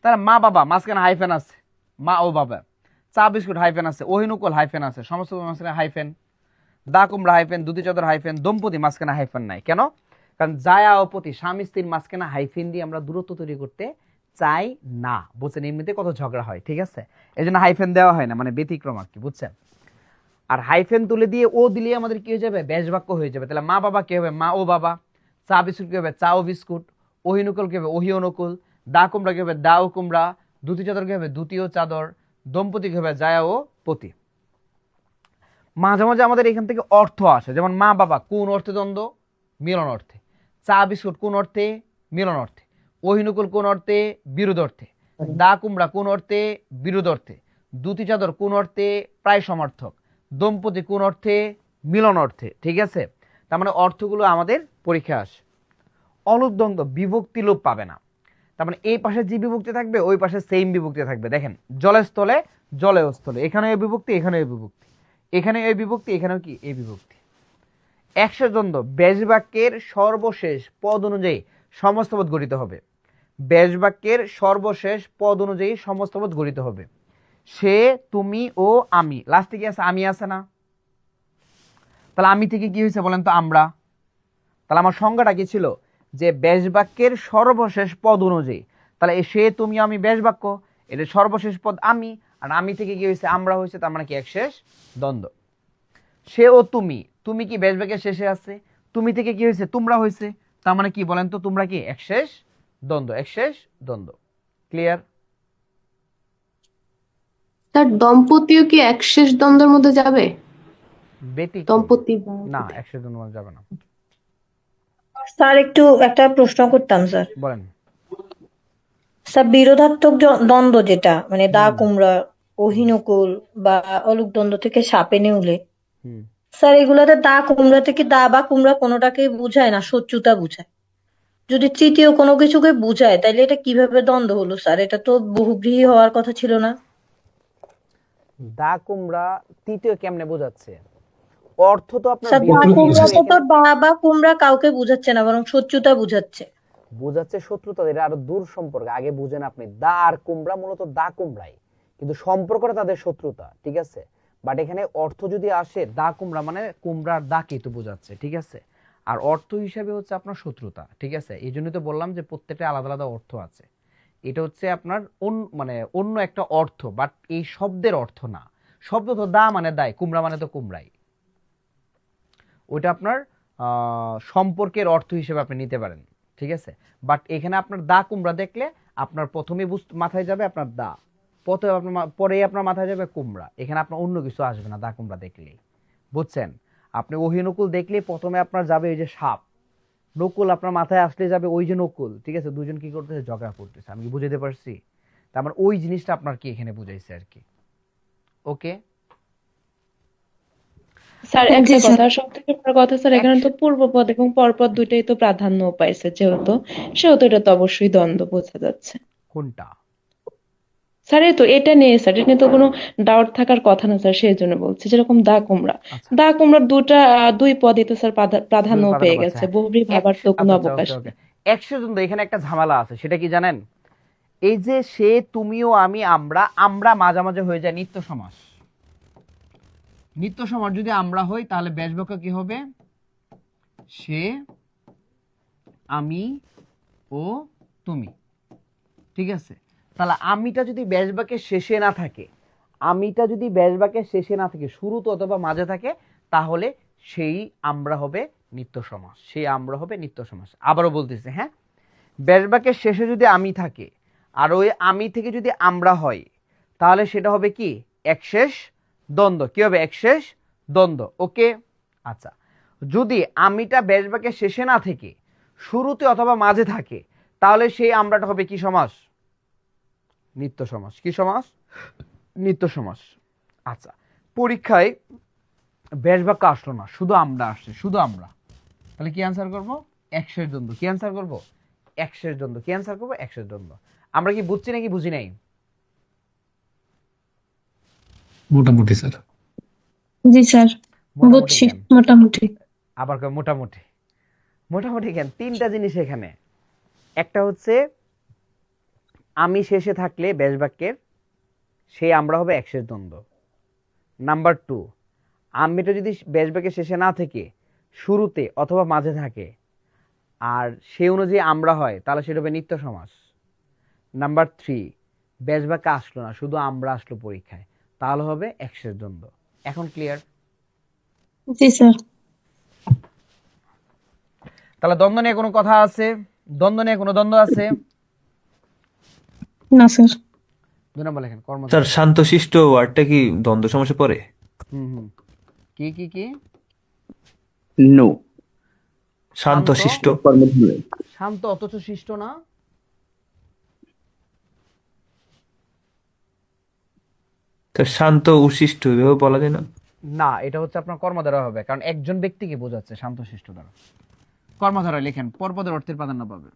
তাহলে মা বাবা মাঝখানে হাইফেন আছে, মা ও বাবা। চা বিস্কুট হাইফেন আছে, ওহিনুকল হাইফেন আছে, সমস্ত মাঝখানে হাইফেন। দা কুমড়া হাইফেন, দুটি চাদর হাইফেন, দম্পতি মাঝখানে হাইফেন নাই। কেন? কারণ জায়া ও পতি, স্বামী স্ত্রীর মাঝখানে হাইফেন দিয়ে আমরা দূরত্ব তৈরি করতে চাই না। বুঝছেন? এমনিতে কত ঝগড়া হয়, ঠিক আছে। এই জন্য হাইফেন দেওয়া হয় না, মানে ব্যতিক্রম আর কি, বুঝছেন। আর হাইফেন তুলে দিয়ে ও দিলে আমাদের কি হয়ে যাবে? ব্যাস বাক্য হয়ে যাবে। তাহলে মা বাবা কি হবে? মা ও বাবা। চা বিস্কুট কি হবে? চা ও বিস্কুট। ওহিনুকল কি হবে? ওহি অনুকূল। দা কুমড়া কি হবে? দা ও কুমড়া। দুটি চাদর কি হবে? দুটি ও চাদর। দম্পতি কি হবে? জায়া ও পতি। মাঝে মাঝে আমাদের এখান থেকে অর্থ আসে, যেমন মা বাবা কোন অর্থে দ্বন্দ্ব? মিলন অর্থে। চা বিস্কুট কোন অর্থে? মিলন অর্থে। ওহিনুকুল কোন অর্থে? বিরোধ অর্থে। দা কুমড়া কোন অর্থে? বিরোধ অর্থে। দুটি চাদর কোন অর্থে? প্রায় সমার্থক। দম্পতি কোন অর্থে? মিলন অর্থে, ঠিক আছে। তার মানে অর্থগুলো আমাদের পরীক্ষা আসে। অলক দ্বন্দ্ব বিভক্তি লোপ পাবে না। তার মানে এই পাশে যে বিভক্তি থাকবে ওই পাশে সেম বিভক্তি থাকবে। দেখেন, জলস্থলে, জলেও স্থলে, এখানে এই বিভক্তি, এখানে এই বিভক্তি, এখানে এই বিভক্তি, এখানেও কি এই বিভক্তি। একসাথে দ্বন্দ্ব ব্যাস বাক্যের সর্বশেষ পদ অনুযায়ী সমস্ত পদ গঠিত হবে। ব্যাস বাক্যের সর্বশেষ পদ অনুযায়ী সমস্ত পদ গঠিত হবে। সে, তুমি ও আমি, লাস্টে কি আছে? আমি আছে না? তাহলে আমি থেকে কি হয়েছে বলেন তো? আমরা। তাহলে আমার সংজ্ঞাটা কি ছিল? যে ব্যাস বাক্যের সর্বশেষ পদ অনুযায়ী, তাহলে সে, তুমি, আমি ব্যাস বাক্য, এটা সর্বশেষ পদ আমি, আর আমি থেকে কি হয়েছে? আমরা হয়েছে, তার মানে কি একশেষ দ্বন্দ্ব। সে ও তুমি, তুমি কি ব্যাস বাক্যের শেষে আছে? তুমি থেকে কি হয়েছে? তোমরা হয়েছে, তার মানে কি বলেন তো? তোমরা কি একশেষ দ্বন্দ্ব, একশেষ দ্বন্দ্ব। ক্লিয়ার? স্যার দম্পতিও কি একশেষ দ্বন্দ্বের মধ্যে যাবে? ব্যতিক্রম। দম্পতি না, একশেষ দ্বন্দ্ব যাবে না। স্যার একটু একটা প্রশ্ন করতাম স্যার। বলেন। স্যার বিরোধাত্মক দ্বন্দ্ব যেটা মানে দা কুমড়া, অহিনকুল বা অলুক দ্বন্দ্ব থেকে সাপে নেউলে, হুম। স্যার এগুলাতে দা কুমড়া থেকে দা বা কুমড়া কোনোটাকেই বুঝায় না, শত্রুতা বুঝায়। যদি তৃতীয় কোনো কিছুকে বুঝায় তাহলে এটা কিভাবে দ্বন্দ্ব হলো স্যার? এটা তো বহুব্রীহি হওয়ার কথা ছিল না। দা কুমড়া তৃতীয় কেমনে বোঝাচ্ছে? অর্থ তো আপনার স্যার দা শত্রু কুমড়াতে তো এখানে দা বা কুমড়া কাউকে বুঝাচ্ছে না, বরং শত্রুতা বুঝাচ্ছে। বোঝাচ্ছে শত্রুতা, এটা আরো দূর সম্পর্ক। আগে বুঝেন আপনি, দা আর কুমড়া মূলত দা কুমড়াই, কিন্তু সম্পর্কটা তাদের শত্রুতা, ঠিক আছে? বাট এখানে অর্থ যদি আসে, দা কুমড়া মানে কুমড়ার দাকে তো বোঝাচ্ছে, ঠিক আছে? আর অর্থ হিসাবে হচ্ছে আপনার শত্রুতা, ঠিক আছে? এই জন্যই তো বললাম যে প্রত্যেকটা আলাদা আলাদা অর্থ আছে। এটা হচ্ছে আপনার মানে অন্য একটা অর্থ, বাট এই শব্দের অর্থ না। শব্দ তো দা মানে দায়, কুমড়া মানে তো কুমড়াই। ওইটা আপনার সম্পর্কের অর্থ হিসেবে আপনি নিতে পারেন, ঠিক আছে? বাট এখানে আপনার দা কুমড়া দেখলে আপনার প্রথমেই মাথায় যাবে আপনার দা, পরেই আপনার মাথায় যাবে কুমড়া। এখানে আপনার অন্য কিছু আসবে না দা কুমড়া দেখলেই, বুঝছেন? আপনি অহিনকুল দেখলে প্রথমে আপনার যাবে ওই যে সাপ, নকুল আপনার মাথায় আসলে যাবে ওই যে নকুল, ঠিক আছে? দুজন কি করতেছে? ঝগড়া করতেছে। আমি কি বুঝাতে পারছি? তার মানে ওই জিনিসটা আপনার কি এখানে বুঝাইছে আর কি। ওকে? স্যার জি একটা স্যার। কথা, সব থেকে বড় কথা স্যার, এখানে তো পূর্বপদ এবং পরপদ দুইটাই তো প্রাধান্য পাইছে, সেহেতু এটা তো অবশ্যই দ্বন্দ্ব বোঝা যাচ্ছে। কোনটা? স্যার এই তো এটা নিয়ে, স্যার এটা নিয়ে তো কোনো ডাউট থাকার কথা না স্যার, সেই জন্য বলছি। যেরকম দা কুমড়া, আচ্ছা, দা কুমড়ার দুই পদই তো স্যার প্রাধান্য দুই প্রাধান্য পেয়ে পাচ্ছে, গেছে, হ্যাঁ। বহুব্রীহি ভাবার তো কোনো আচ্ছা আচ্ছা, অবকাশ ওকে ওকে। নেই। একশো জন, এখানে একটা ঝামেলা আছে, সেটা কি জানেন? এই যে সে, তুমিও, আমি, আমরা, আমরা মাঝে মাঝে হয়ে যায় নিত্য সমাস। নিত্য সমাস যদি আমরা হই তাহলে ব্যাস বাক্য কি হবে? সে, আমি ও তুমি, ঠিক আছে? তাহলে আমিটা যদি ব্যাস বাক্যের শেষে না থাকে, আমিটা যদি ব্যাস বাক্যের শেষে না থাকে, শুরুতে অথবা মাঝে থাকে, তাহলে সেই আমরা হবে নিত্য সমাস, সেই আমরা হবে নিত্য সমাস। আবারও বলতেছি, হ্যাঁ? ব্যাস বাক্যের শেষে যদি আমি থাকে আর ওই আমি থেকে যদি আমরা হয়, তাহলে সেটা হবে কি? একশেষ দ্বন্দ্ব। কি হবে? একশেষ দ্বন্দ্ব। ওকে? আচ্ছা, যদি আমিটা ব্যাস বাক্যের শেষে না থেকে শুরুতে অথবা মাঝে থাকে, তাহলে সেই আমরাটা হবে কি সমাস? নিত্য সমাস। কি সমাস? নিত্য সমাস। আচ্ছা, পরীক্ষায় ব্যাস বাক্য আসলো না, শুধু আমরা আসছে, শুধু আমরা, তাহলে কি অ্যান্সার করব? একশেষ দ্বন্দ্ব। কি অ্যান্সার করব? একশেষ দ্বন্দ্ব। কি অ্যান্সার করব? একশেষ দ্বন্দ্ব। আমরা কি বুঝছি নাকি বুঝি নাই? মোটামুটি স্যার। জি স্যার, মোটামুটি বুঝছি কেন? মোটামুটি। আবার কয় মোটামুটি? মোটামুটি কেন? তিনটা জিনিস এখানে। একটা হচ্ছে আমি শেষে থাকলে ব্যাস বাক্যের, সেই আমরা হবে একশেষ দ্বন্দ্ব। নাম্বার 2, আমিটা যদি ব্যাস বাক্যের শেষে না থেকে শুরুতে অথবা মাঝে থাকে আর সেই অনুযায়ী আমরা হয়, তাহলে সেটা হবে নিত্য সমাস। নাম্বার 3, ব্যাস বাক্য আসলো না, শুধু আমরা আসলো পরীক্ষায়, তাহলে হবে একশেষ দ্বন্দ্ব। এখন ক্লিয়ার? জি স্যার। তাহলে দ্বন্দ্ব নিয়ে কোনো কথা আছে? দ্বন্দ্ব নিয়ে কোনো দ্বন্দ্ব আছে? না স্যার। 2 নম্বর লেখেন, স্যার কর্মধারয়। শান্তশিষ্ট ওয়ার্ডটা কি দ্বন্দ্ব সমাসে পড়ে? হুম হুম। কি কি কি? নো, শান্ত, শান্তশিষ্ট। কর্মধারয়। শান্ত অথচ শিষ্ট না? স্যার শান্ত ও শিষ্ট এভাবে বলা যায় না? না, এটা হচ্ছে আপনার কর্মধারয় হবে, কারণ একজন ব্যক্তিকে বোঝাচ্ছে শান্ত শিষ্ট দ্বারা। কর্মধারয় লেখেন, পরপদের অর্থের প্রাধান্য পাবে।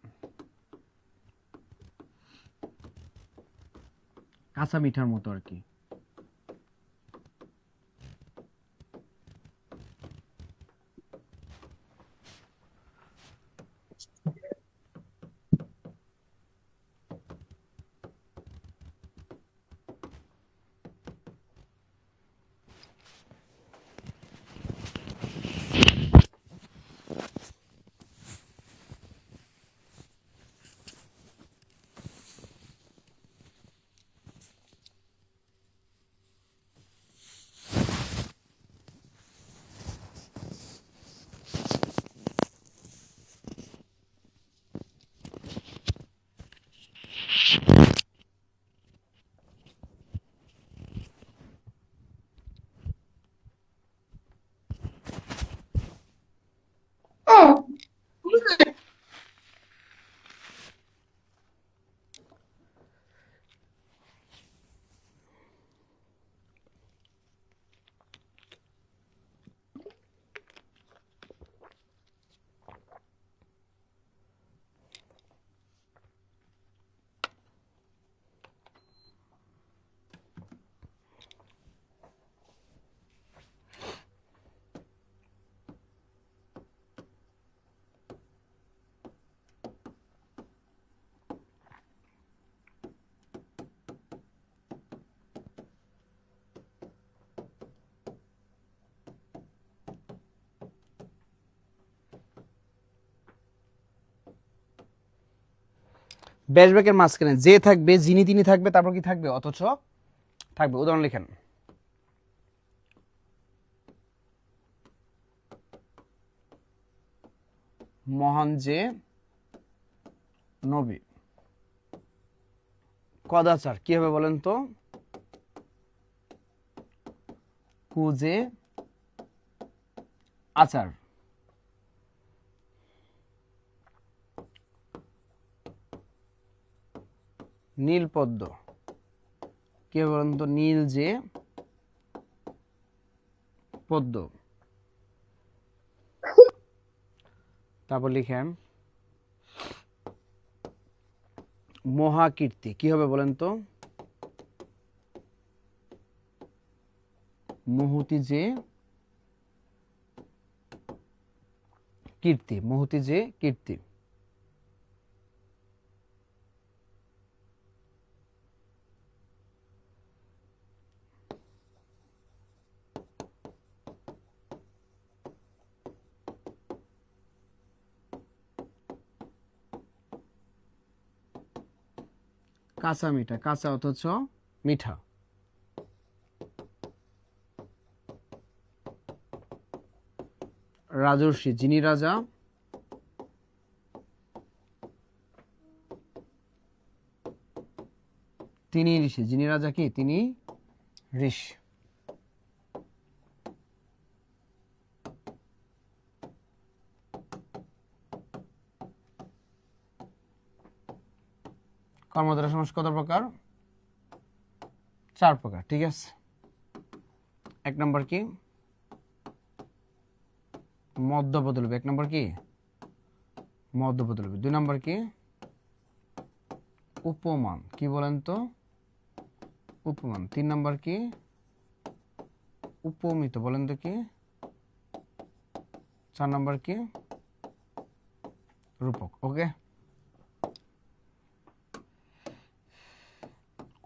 কাঁচা মিঠার মতো আর কি। ব্যাস বাক্যের মাঝখানে যে থাকবে, যিনি তিনি থাকবে, তারপর কি থাকবে? অথচ থাকবে। উদাহরণ লিখেন। মহান যে নবী। কদাচার কি হবে বলেন তো? কুজে আচার। নীল পদ্ম কি হবে বলেন তো? নীল যে পদ্ম। তারপর লিখেন মহাকীর্তি কি হবে বলেন তো? মহতি যে কীর্তি। মহতি যে কীর্তি। কাঁচা মিঠা। কাঁচা অথচ মিঠা। রাজর্ষি যিনি রাজা, তিনি ঋষি। যিনি রাজা কি? তিনি ঋষি। কর্মধারয় সমাস কত প্রকার? 4 প্রকার। ঠিক আছে। 1 নম্বর কি? মধ্যপদলোপী। 1 নম্বর কি? মধ্যপদলোপী। 2 নম্বর কি? উপমান। কি বলেন তো? উপমান। 3 নম্বর কি? উপমিত। বলেন তো কি? 4 নম্বর কি? রূপক। ওকে।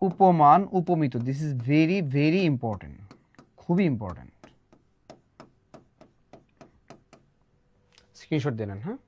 উপমান, উপমিত, this is very very important, খুবই ইম্পর্টেন্ট। স্ক্রিনশট দিয়ে নেন। হ্যাঁ,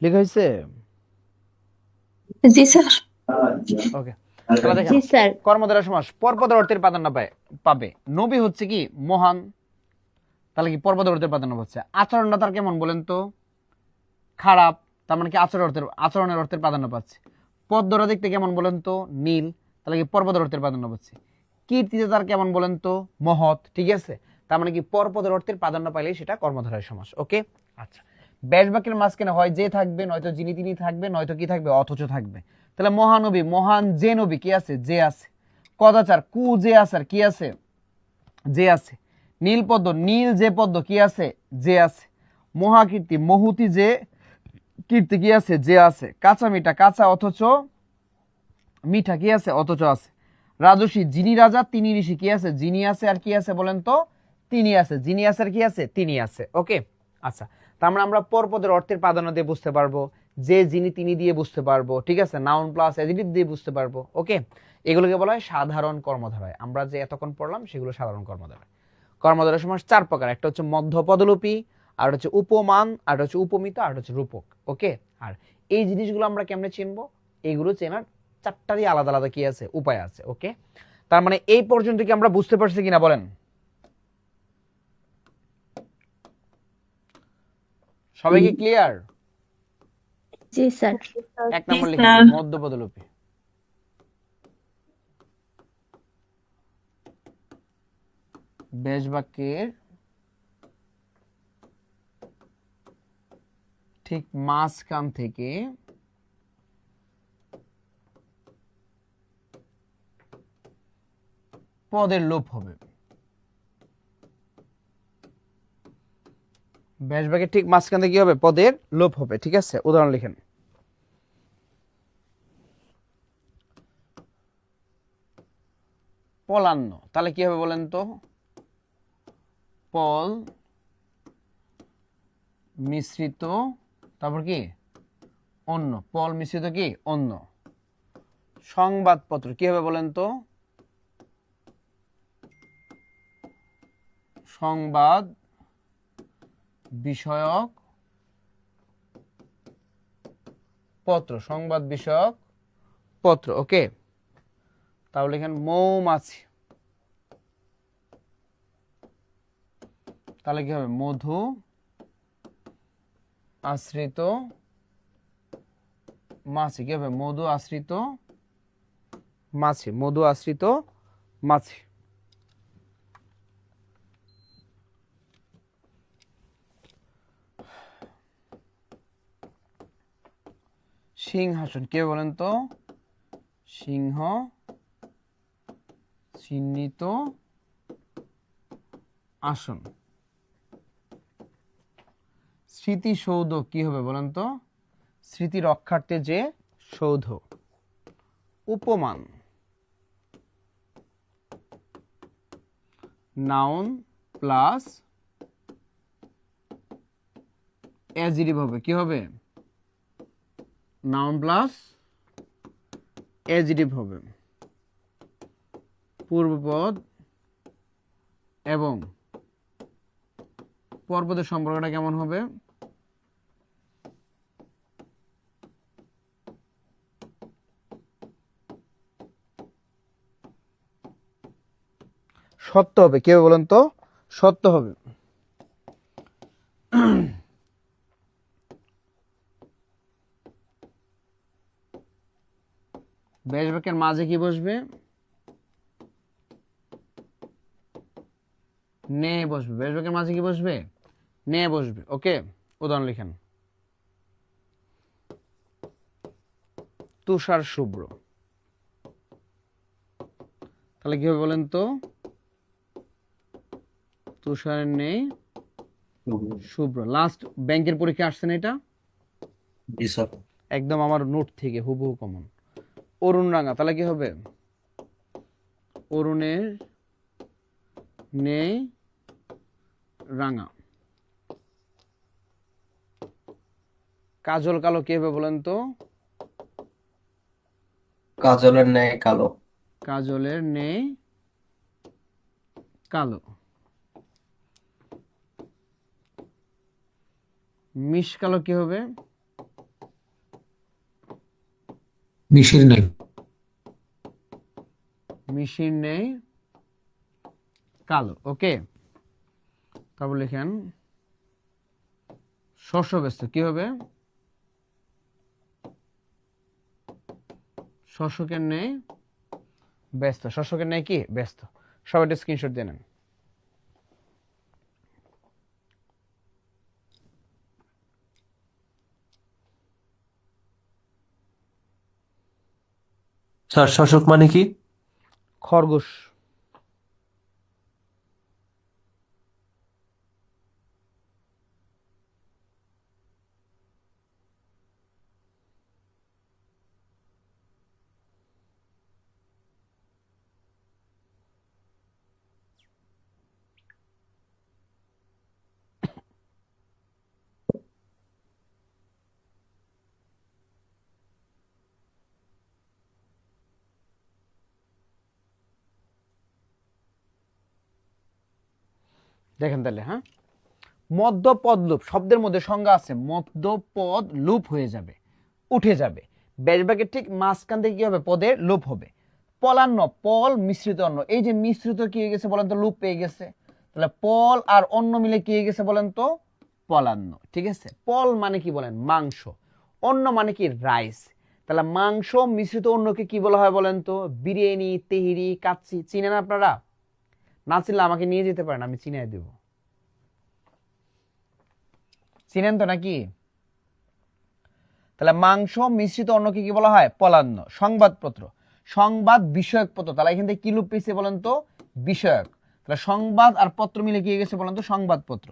লেখা হয়েছে? জি স্যার। ওকে, তাহলে দেখেন জি স্যার। কর্মধারয় সমাস পরপদের অর্থের প্রাধান্য পাবে। নবী হচ্ছে কি? মহান। তাহলে কি পরপদের অর্থের প্রাধান্য পাচ্ছে। আচরণটা তার কেমন বলেন তো? খারাপ। তার মানে কি আচরণের অর্থের প্রাধান্য পাচ্ছে। পদ্মটা দেখতে কেমন বলেন তো? নীল। তাহলে কি পরপদের অর্থের প্রাধান্য পাচ্ছে। কীর্তিতে তার কেমন বলেন তো? মহৎ। ঠিক আছে, তার মানে কি পরপদের অর্থের প্রাধান্য পাইলেই সেটা কর্মধারয় সমাস। ওকে, আচ্ছা। ব্যাস বাক্যের মাঝখানে হয় যে থাকবে, নয়তো যিনি তিনি থাকবে, নয়তো কি থাকবে? অথচ থাকবে। তাহলে মহানবী, মহান যে নবী, কি আছে? যে আছে। কদাচার, কু যে আচার, কি আছে? যে আছে। নীল পদ্ম, নীল যে পদ্ম, কি আছে? যে আছে। মহাকীর্তি, মহুতি যে কীর্তি, কি আছে? যে আছে। কাঁচা মিঠা, কাঁচা অথচ মিঠা, কি আছে? অথচ আছে। রাজর্ষি, যিনি রাজা তিনি ঋষি, কি আছে? যিনি আছে আর কি আছে বলেন তো? তিনি আছে। যিনি আছে আর কি আছে? তিনি আছে। ওকে, আচ্ছা। তার মানে আমরা পরপদের অর্থের প্রাধান্য দিয়ে বুঝতে পারবো, যে যিনি তিনি দিয়ে বুঝতে পারবো। ঠিক আছে, নাউন প্লাস অ্যাডজেক্টিভ দিয়ে বুঝতে পারবো। ওকে, এগুলোকে বলা হয় সাধারণ কর্মধারয়। আমরা যে এতক্ষণ পড়লাম সেগুলো সাধারণ কর্মধারয়। কর্মধারয় সমাস 4 প্রকার। একটা হচ্ছে মধ্যপদলোপী, আর হচ্ছে উপমান, আর হচ্ছে উপমিত, আর হচ্ছে রূপক। ওকে, আর এই জিনিসগুলো আমরা কেমনে চিনবো? এগুলো চেনার 4টারই আলাদা আলাদা কি আছে? উপায় আছে। ওকে, তার মানে এই পর্যন্ত কি আমরা বুঝতে পারছি কিনা বলেন? সবাইকে ক্লিয়ার? জি স্যার। 1 নম্বর লিখে মধ্যপদলোপী। ব্যাস বাক্যের ঠিক মাঝখান থেকে পদের লোপ হবে। ব্যাসভাগের ঠিক মাঝখান থেকে কি হবে? পদের লোপ হবে। ঠিক আছে, উদাহরণ লিখেন। পলান্ন, তাহলে কি হবে বলেন তো? পল মিশ্রিত, তারপর কি অন্য, পল মিশ্রিত কি অন্য। সংবাদপত্র কি হবে বলেন তো? সংবাদ বিষয়ক পত্র, সংবাদ বিষয়ক পত্র। ওকে, তাহলে এখানে মৌমাছি, তাহলে কি হবে? মধু আশ্রিত মাছি। কি হবে? মধু আশ্রিত মাছি, মধু আশ্রিত মাছি। সিংহাসন, কে বলেন তো? সিংহ চিহ্নিত আসন। স্মৃতিসৌধ কি হবে বলেন তো? স্মৃতি রক্ষার্থে যে সৌধ। উপমান, নাউন প্লাস অ্যাডজেক্টিভ হবে। কি হবে? নাউন প্লাস অ্যাডজেক্টিভ হবে। পূর্বপদ এবং পরপদের সম্পর্কটা কেমন হবে? সত্য হবে। কি হবে বলেন তো? সত্য হবে। ব্যাসবাক্যের মাঝে কি বসবে? নে বসবে। ব্যাসবাক্যের মাঝে কি বসবে? নে বসবে। ওকে, উদাহরণ লিখেন। তুষার শুভ্র, তাহলে কি হবে বলেন তো? তুষার নেই শুভ্র। লাস্ট ব্যাংকের পরীক্ষা আসছে না এটা? জি স্যার। একদম আমার নোট থেকে হুবহু কমন। অরুণ রাঙা, তাহলে কি হবে? অরুণের নেই রাঙা। কাজল কালো, কি হবে বলেন তো? কাজলের ন্যায় কালো। কাজলের নেই কালো। মিশ কালো কি হবে? মিশির নাই। মিশির নেই কালো। ওকে, তারপর লিখেন শস্য ব্যস্ত, কি হবে? শস্যকের নেই ব্যস্ত। শস্যকের নেই কি? ব্যস্ত। সবাই একটা স্ক্রিনশট দিয়ে নেন। স্যার শোষক মানে কি? খরগোশ। দেখেন তাহলে, হ্যাঁ, মধ্যপদ লুপ শব্দের মধ্যে সংজ্ঞা আছে। মধ্যপদ লুপ হয়ে যাবে, উঠে যাবে। ব্যাসবাক্যের ঠিক মাঝখান থেকে কি হবে? পদের লোপ হবে। পলান্ন, পল মিশ্রিত অন্য। এই যে মিশ্রিত কি হয়ে গেছে বলেন তো? লোপ পেয়ে গেছে। তাহলে পল আর অন্য মিলে কি হয়ে গেছে বলেন তো? পলান্ন। ঠিক আছে, পল মানে কি বলেন? মাংস। অন্য মানে কি? রাইস। তাহলে মাংস মিশ্রিত অন্যকে কি বলা হয় বলেন তো? বিরিয়ানি, তেহেরি, কাচ্চি। চিনেন আপনারা? না চিনলে আমাকে নিয়ে যেতে পারেন, আমি চিনিয়ে দেব। চিনেন তো নাকি? তাহলে মাংস মিশ্রিত অন্নকে কি বলা হয়? পলান্ন। সংবাদপত্র, সংবাদ বিষয়ক পত্র, তাহলে এখান থেকে কি লোপ পেয়েছে বলেন তো? বিষয়ক। তাহলে সংবাদ আর পত্র মিলে কি হয়ে গেছে বলেন তো? সংবাদপত্র।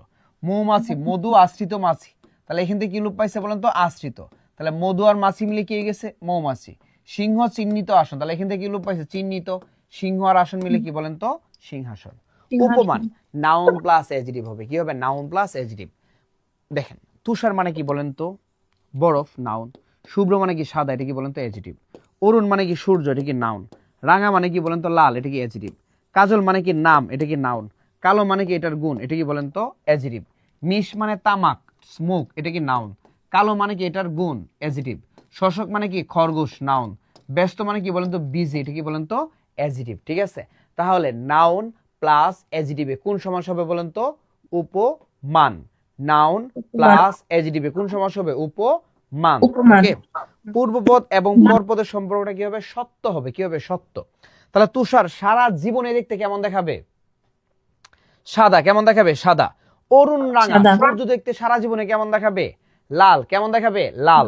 মৌমাছি, মধু আশ্রিত মাছি, তাহলে এখান থেকে কি লোপ পাইছে বলেন তো? আশ্রিত। তাহলে মধু আর মাছি মিলে কি হয়ে গেছে? মৌমাছি। সিংহ চিহ্নিত আসন, তাহলে এখান থেকে কি লোপ পাইছে? চিহ্নিত। সিংহ আর আসন মিলে কি বলেন তো? সিংহাসন। উপমান, নাউন প্লাস অ্যাডজেক্টিভ হবে। কি হবে? Noun plus adjective. দেখেন, তুষার মানে কি বলেন তো? বরফ, নাউন। শুভ্র মানে কি? সাদা, এটা কি বলেন তো? অ্যাডজেক্টিভ। অরুণ মানে কি? সূর্য, এটা কি নাউন। রাঙা মানে কি বলেন তো? লাল, এটা কি অ্যাডজেক্টিভ। কাজল মানে কি? নাম, এটা কি নাউন। কালো মানে কি? এটার গুণ, এটা কি বলেন তো? অ্যাডজেক্টিভ। মিশ মানে তামাক, স্মোক, এটা কি নাউন। কালো মানে কি? এটার গুণ, অ্যাডজেক্টিভ। শোষক মানে কি? খরগোশ, নাউন। ব্যস্ত মানে কি বলেন তো? বিজি, এটা কি বলেন তো? অ্যাডজেক্টিভ। ঠিক আছে, তাহলে নাউন প্লাস অ্যাডজেক্টিভে কোন সমাস হবে বলেন তো? উপমান। নাউন প্লাস অ্যাডজেক্টিভে কোন সমাস হবে? উপমান। ওকে, পূর্বপদ এবং পরপদের সম্পর্কটা কি হবে? সত্য হবে। কি হবে? সত্য। তাহলে তুষার সারা জীবনে দেখতে কেমন দেখাবে? সাদা। কেমন দেখাবে? সাদা। অরুণ রাঙা, সূর্য দেখতে সারা জীবনে কেমন দেখাবে? লাল। কেমন দেখাবে? লাল।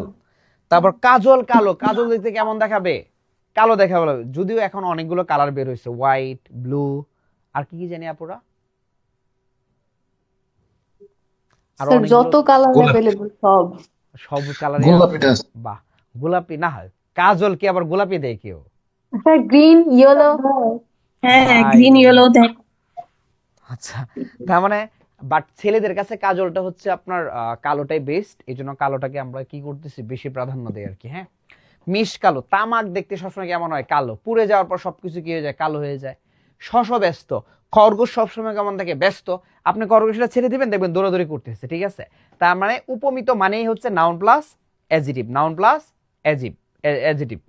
তারপর কাজল কালো, কাজল দেখতে কেমন দেখাবে? কালো দেখাবে। যদিও এখন অনেকগুলো কালার বের হয়েছে, হোয়াইট, ব্লু, আর কি কি জানি আপুরা, আর স্যার অনেকগুলো। যত কালার গোলাপ অ্যাভেলেবল সব। সব কালার। গোলাপিটা আছে। বাহ, গোলাপি না হয়, কাজল কি আবার গোলাপি দেয় কেউ? Sir green, yellow. হ্যাঁ, ভাই গ্রিন রে। ইয়েলো দেখ। আচ্ছা, তার মানে বাট ছেলেদের কাছে কাজলটা হচ্ছে আপনার কালোটাই বেস্ট, এই জন্য কালোটাকে আমরা কি করতেছি? বেশি প্রাধান্য দেই আর কি। হ্যাঁ, মিশ কালো, তামাক দেখতে সবসময় কেমন হয়? কালো। পুড়ে যাওয়ার পর সবকিছু কি হয়ে যায়? কালো হয়ে যায়। শশ ব্যস্ত, খরগোশ সবসময় কেমন থাকে? ব্যস্ত। আপনি খরগোশটা ছেড়ে দিবেন, দেখবেন দৌড়াদৌড়ি করতেছে। ঠিক আছে, তার মানে উপমিত মানেই হচ্ছে noun plus adjective, noun plus adjective.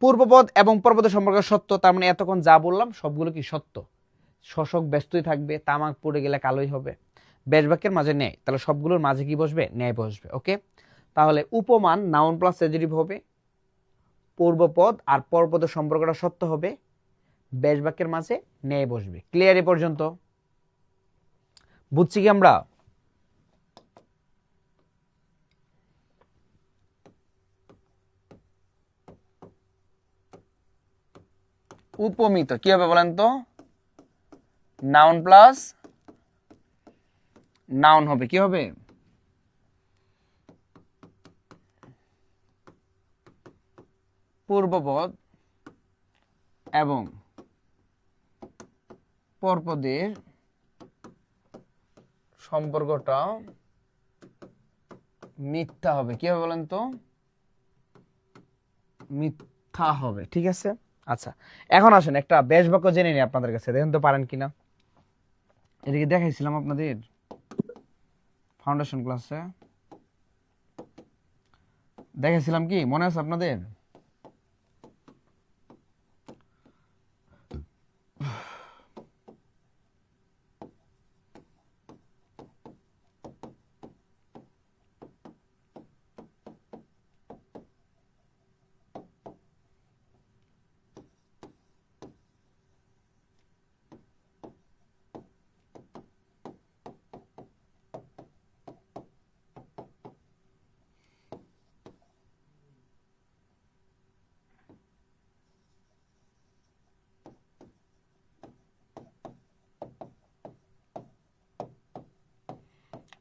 পূর্বপদ এবং পরপদের সম্পর্কে সত্য, তার মানে এতক্ষণ যা বললাম সবগুলো কি সত্য। শোষক ব্যস্তই থাকবে, তামাক পড়ে গেলে কালোই হবে। ব্যাস বাক্যের মাঝে ন্যায়, তাহলে সবগুলোর মাঝে কি বসবে? ন্যায় বসবে। ওকে, তাহলে উপমান নাউন প্লাস অ্যাডজেক্টিভ হবে, পূর্বপদ আর পরপদের সম্পর্কটা সত্য হবে, ব্যাস বাক্যের মাঝে ন্যায় বসবে। ক্লিয়ার? এ পর্যন্ত বুঝছি কি আমরা? উপমিত কি হবে বলেন তো? নাউন প্লাস নাউন হবে। কি হবে? পূর্বপদ এবং পরপদের সম্পর্কটা মিথ্যা হবে। কি হবে বলেন তো? মিথ্যা হবে। ঠিক আছে, আচ্ছা এখন আসেন একটা ব্যাস বাক্য জেনে নিই আপনাদের কাছে, দেখেন তো পারেন কিনা। এদিকে দেখাইছিলাম আপনাদের ফাউন্ডেশন ক্লাসে, দেখাইছিলাম কি মনে আছে আপনাদের?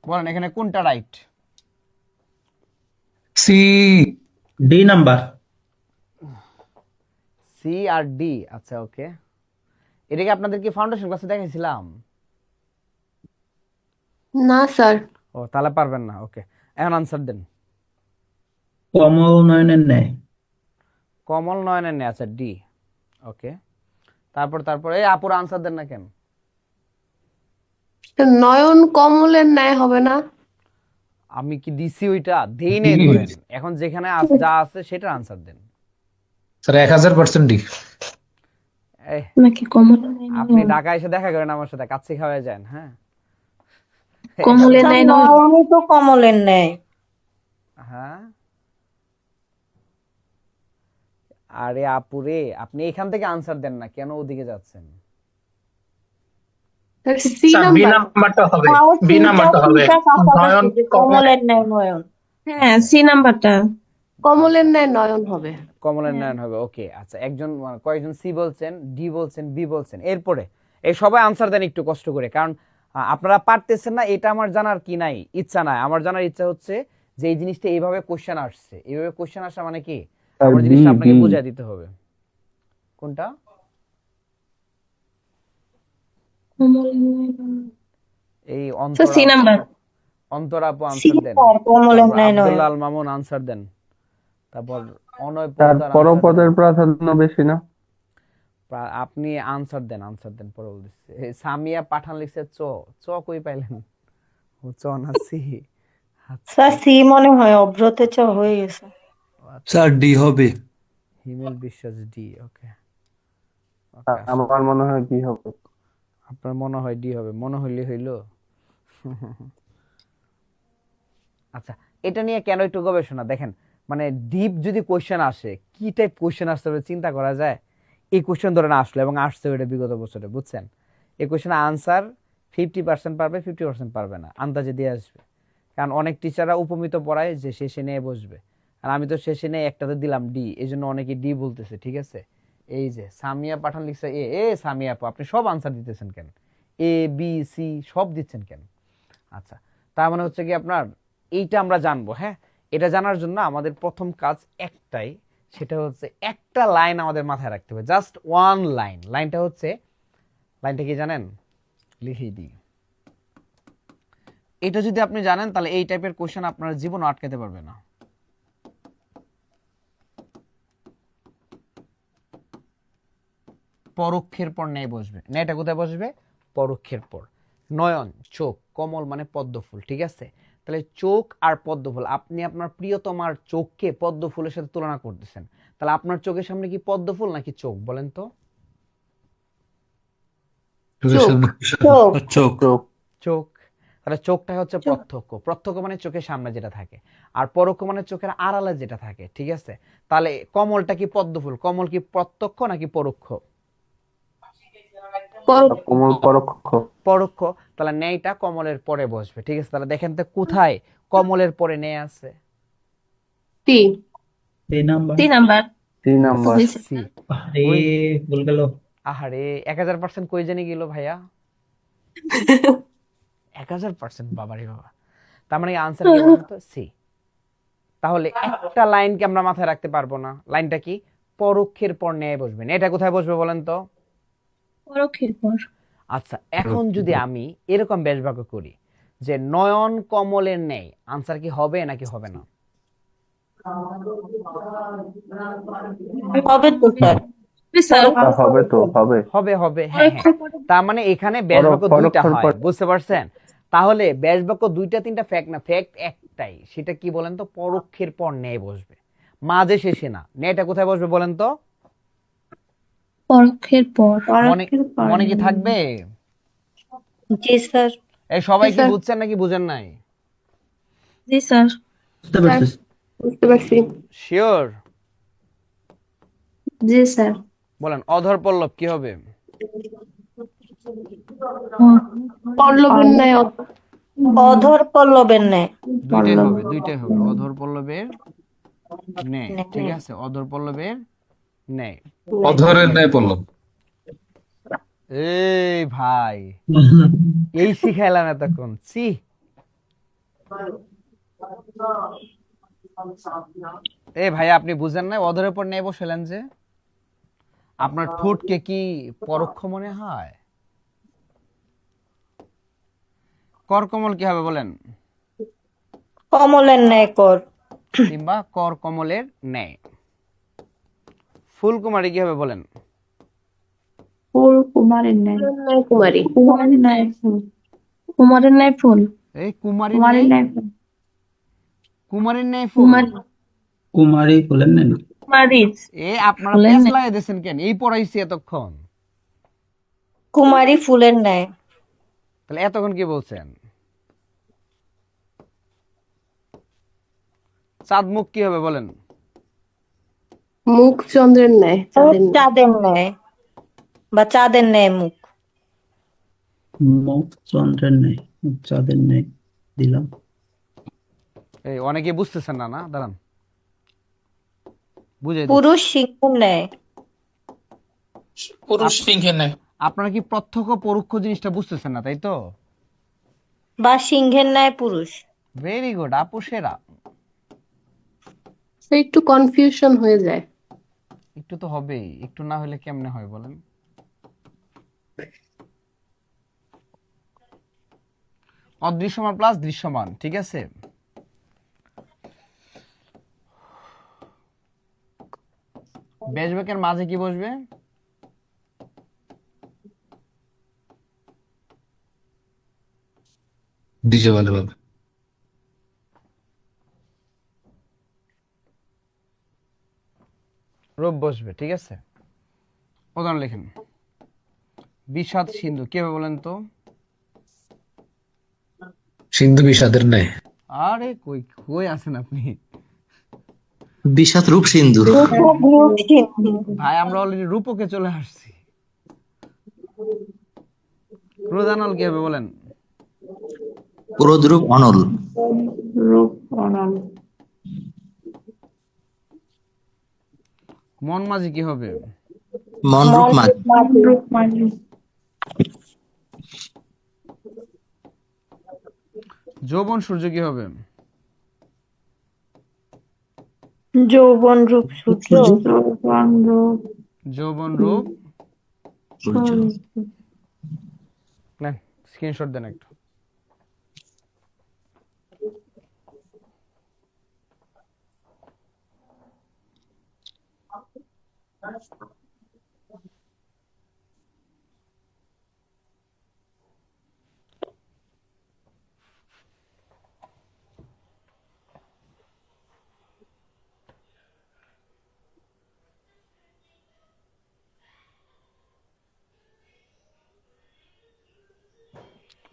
বলেন এখানে কোনটা right? C. D number. C আর ডি। আচ্ছা ওকে, এটাকে আপনাদের কি ফাউন্ডেশন ক্লাসে দেখাইছিলাম? না স্যার। ও তাহলে পারবেন না। ওকে, এখন আনসার দেন। কমল নয়নের ন্যায়। কমল নয়নের ন্যায়। আচ্ছা ডি। ওকে, তারপর এই আপুর আনসার দেন না কেন? নয়ন কমলের ন্যায় হবে না? আমি কি দিছি ওইটা? দেই নাই ধরেন, এখন যেখানে যা আছে সেটার আনসার দেন। Sir 1000% D. এই নাকি কমলের ন্যায় আপনি নয়ন? ঢাকা এসে দেখা করেন আমার সাথে, কাচ্চি খাওয়া যান। হ্যাঁ, কমলের আচ্ছা, ন্যায় নয়ন। নয়নই তো কমলের ন্যায়। হ্যাঁ, আরে আপুরে আপনি এখান থেকে আনসার দেন না কেন, ওদিকে যাচ্ছেন? Sir C sir B number. নাম্বারটা হবে। তাও বি নাম্বারটা হবে। সিটা কাছাকাছি নয়ন যে কমল। কমলের ন্যায় নয়ন। হ্যাঁ, সি নাম্বারটা। কমলের ন্যায় নয়ন হবে। কমলের নয়ন হবে, ওকে। আচ্ছা, একজন কয়েকজন সি বলছেন, ডি বলছেন, বি বলছেন। এরপরে এই সবাই আনসার দেন একটু কষ্ট করে, কারণ আপনারা পারতেছেন না, এটা আমার জানার কি নাই, ইচ্ছা নাই। আমার জানার ইচ্ছা হচ্ছে যে এই জিনিসটা এইভাবে কোশ্চেন আসছে, এইভাবে কোশ্চেন আসা মানে কি, আমার জিনিসটা আপনাকে বুঝিয়ে দিতে হবে। কোনটা? এই স্যার সি নাম্বার। অন্তরা আপু আনসার দেন। কমলের তারপর ন্যায় নয়ন। আব্দুল্লাহ আল মামুন আনসার দেন। তারপর অনয় তার পোদ্দার পরপদের প্রাধান্য বেশি না? আপনি আনসার দেন, আনসার দেন, পরে বলতেছি। সামিয়া পাঠান লিখছে চ। চ কই পাইলেন? ও চ না সি। আচ্ছা, স্যার সি মনে হয়, অভ্রতে চ হয়ে গেছে। স্যার ডি হবে। হিমেল বিশ্বাস ডি, ওকে ওকে। আমার মনে হয় কি হবে। আপনার মনে হয় ডি হবে, মনে হইলে হইলো। আচ্ছা, এটা নিয়ে কেন একটু গবেষণা দেখেন, মানে ডিপ যদি কোশ্চেন আসে, কি টাইপ কোশ্চেন আসতে হবে চিন্তা করা যায়। এই কোশ্চেন ধরে না আসলো, এবং আসছে ওইটা বিগত বছরে, বুঝছেন? এই কোশ্চেনের আনসার 50% পারবে, 50% পারবে না, আন্দাজে দিয়ে আসবে। কারণ অনেক টিচাররা উপমিত পড়ায় যে শেষে নিয়ে বসবে, আর আমি তো শেষে নিয়ে একটাতে দিলাম ডি, এই জন্য অনেকে ডি বলতেছে, ঠিক আছে? এই যে সামিয়া পাঠান লিখছে এ। সামিয়া আপু, আপনি সব আনসার দিতেছেন কেন? এ বি সি সব দিচ্ছেন কেন? আচ্ছা, তার মানে হচ্ছে কি আপনার এইটা আমরা জানবো, হ্যাঁ। এটা জানার জন্য আমাদের প্রথম কাজ একটাই, সেটা হচ্ছে একটা লাইন আমাদের মাথায় রাখতে হবে, জাস্ট ওয়ান লাইন। লাইনটা হচ্ছে, লাইনটা কি জানেন? লিখে দিই। এটা যদি আপনি জানেন, তাহলে এই টাইপের কোশ্চেন আপনার জীবনে আটকাতে পারবে না। পরোক্ষের পর ন্যায় বসবে। ন্যায়টা কোথায় বসবে? পরোক্ষের পর। নয়ন, চোখ, কমল মানে পদ্ম ফুল, ঠিক আছে? তাহলে চোখ আর পদ্ম ফুল, আপনি আপনার প্রিয়তমার চোখকে পদ্ম ফুলের সাথে তুলনা করতেছেন, তাহলে আপনার চোখের সামনে কি পদ্ম ফুল নাকি চোখ, বলেন তো? চোখের চোখ। সামনে চোখ। চোখ। চোখ। চোখ। তাহলে চোখটা হচ্ছে প্রত্যক্ষ। প্রত্যক্ষ মানে চোখের সামনে যেটা থাকে, আর পরোক্ষ মানে চোখের আড়ালে যেটা থাকে, ঠিক আছে? তাহলে কমলটা কি পদ্ম ফুল, কমল কি প্রত্যক্ষ নাকি পরোক্ষ? কোমল পরোক্ষ। পরোক্ষ। তাহলে ন্যায়টা কমলের পরে বসবে, ঠিক আছে? তাহলে দেখেন তো কোথায় কমলের পরে ন্যায় আছে? টি। C number. C number. 3 number. C. আরে ওই, ভুল গেল। আহারে 1000% কই জানি গেল ভাইয়া। 1000%, বাবারে বাবা। তার মানে আনসার কি বলুন তো? সি। তাহলে একটা লাইনকে আমরা মাথায় রাখতে পারবো না। লাইনটা কি? পরোক্ষের পর ন্যায় বসবে। এটা কোথায় বসবে বলেন তো? পরোক্ষের পর। আচ্ছা, এখন যদি আমি এরকম ব্যাসবাক্য করি যে নয়ন কমলের ন্যায়, আনসার কি হবে নাকি হবে না? হবে তো স্যার। হবে তো, হবে। হবে হবে, হ্যাঁ হ্যাঁ। তার মানে এখানে ব্যাসবাক্য দুইটা পরোক্ষের হয়, পর। বুঝতে পারছেন? তাহলে ব্যাসবাক্য দুইটা তিনটা ফ্যাক্ট না, ফ্যাক্ট একটাই। সেটা কি বলেন তো? পরোক্ষের পর ন্যায় বসবে, মাঝে শেষে না। ন্যায়টা কোথায় বসবে বলেন তো? পরোক্ষের পর। মনে মনে কি থাকবে? জি স্যার। এই সবাই কি স্যার। বুঝছেন নাকি বুঝেন নাই? জি স্যার। বুঝতে পারছিস? বুঝতে পারছি। শিওর? জি স্যার। বলেন, অধর পল্লব কি হবে? পল্লবের ন্যায় অধর পল্লবের ন্যায়। দুইটাই হবে, দুইটাই হবে। অধর পল্লবের ন্যায়, ঠিক আছে? অধর পল্লবের ন্যায়। অধরের ন্যায় পল্লব। এই ভাই, এই শিখাইলাম এতক্ষণ, সি। এই ভাই, আপনি বুঝেন না? অধরের পর ন্যায় বসালেন যে, আপনার ঠোঁটকে কি পরোক্ষ মনে হয়? করকমল কি হবে বলেন? কমলের ন্যায় কর। কিংবা কর কমলের ন্যায়। ফুলকুমারী কি হবে বলেন? ফুল কুমারের ন্যায় কুমারী। কুমারের ন্যায় ফুল। কুমারের ন্যায় ফুল। এই কুমারীর ন্যায়, ফুল। কুমারীর ন্যায় ফুল। কুমারী বলেন না? কুমারী। এ আপনারা পেঁচ লাগিয়ে দিয়েছেন কেন? এই পড়াইছি এতক্ষণ। কুমারী ফুলের ন্যায়। তাহলে এতক্ষণ কি বলছেন? চাঁদ মুখ কি হবে বলেন? মুখ চন্দ্রের ন্যায়। চাঁদের ন্যায় বা চাঁদের ন্যায় মুখ। মুখ চন্দ্রের নেই, মুখ চাঁদের নেই দিলাম। এই অনেকে বুঝতেছেন না, না দাঁড়ান। বুঝে দিচ্ছি। পুরুষ সিংহের ন্যায়। পুরুষ সিংহের ন্যায়। আপনারা কি প্রত্যক্ষ পরোক্ষ জিনিসটা বুঝতেছেন না, তাই তো? বা সিংহের ন্যায় পুরুষ। ভেরি গুড, আপু সেরা। স্যার একটু কনফিউশন হয়ে যায়। একটু তো হবেই, একটু না হলে কেমনে হয় বলেন? অদৃশ্যমান প্লাস দৃশ্যমান, ঠিক আছে। ব্যাসব্যাকের মাঝে কি বসবে? ডিজে ভালোভাবে। রূপ বসবে, ঠিক আছে। উদাহরণ লেখেন। বিষাদ সিন্ধু, কি হবে বলেন তো? সিন্ধু বিষাদের ন্যায়। আরে কই কই আছেন আপনি বিষাদ রূপ সিন্ধু। রূপ সিন্ধু। ভাই? আমরা অলরেডি রূপকে চলে আসছি। ক্রোধানল কি হবে বলেন? ক্রোধরূপ অনল। রূপ অনল। মন মাঝি কি হবে? মনরূপ মাঝি। রূপ মাঝি। যৌবন সূর্য কি হবে? যৌবন রূপ সূর্য। যৌবন রূপ যৌবন রূপ সূর্য। নেন স্ক্রিনশট দেন একটু।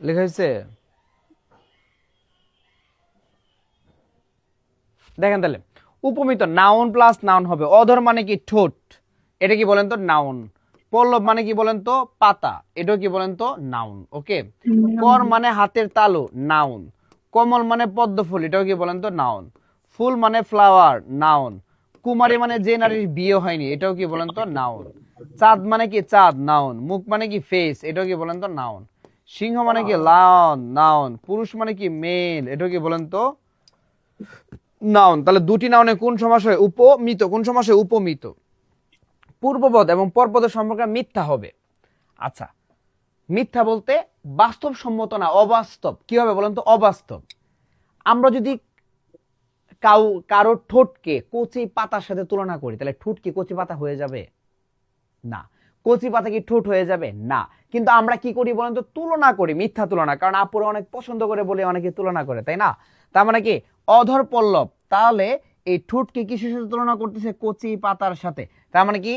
লেখা হয়েছে? দেখেন তাহলে উপমিত নাউন প্লাস নাউন হবে। অধর মানে কি? ঠোঁট, এটা কি বলেন তো? নাউন। পল্লব মানে কি বলেন তো? পাতা, এটাও কি বলেন তো? নাউন। ওকে। কর মানে হাতের তালু, নাউন। কমল মানে পদ্ম ফুল, এটাও কি বলেন তো? নাউন। ফুল মানে ফ্লাওয়ার, নাউন। কুমারী মানে যে নারীর বিয়ে হয়নি, এটাও কি বলেন তো? নাউন। চাঁদ মানে কি? চাঁদ, নাউন। মুখ মানে কি? ফেস, এটাও কি বলেন তো? নাউন। সিংহ মানে কি? Lion, noun. পুরুষ মানে কি? মেল, এটাও কি বলেন তো? নাউন। তাহলে দুটি নাউনে কোন সমাস হয়? উপমিত। কোন সমাস হয়? উপমিত। পূর্বপদ এবং পরপদের সম্পর্কে মিথ্যা হবে। আচ্ছা, মিথ্যা বলতে বাস্তবসম্মত না, অবাস্তব। কি হবে বলেন তো? অবাস্তব। আমরা যদি কারোর ঠোঁটকে কচি পাতার সাথে তুলনা করি, তাহলে ঠোঁট কি কচি পাতা হয়ে যাবে? না। কচি পাতা কি ঠোঁট হয়ে যাবে? না। কিন্তু আমরা কি করি বলেন তো? তুলনা করি, মিথ্যা তুলনা। কারণ আপুরা অনেক পছন্দ করে বলে অনেকে তুলনা করে, তাই না? তার মানে কি? অধর পল্লব। তাহলে এই ঠোঁটকে কিসের সাথে তুলনা করতেছে? কচি পাতার সাথে। তার মানে কি?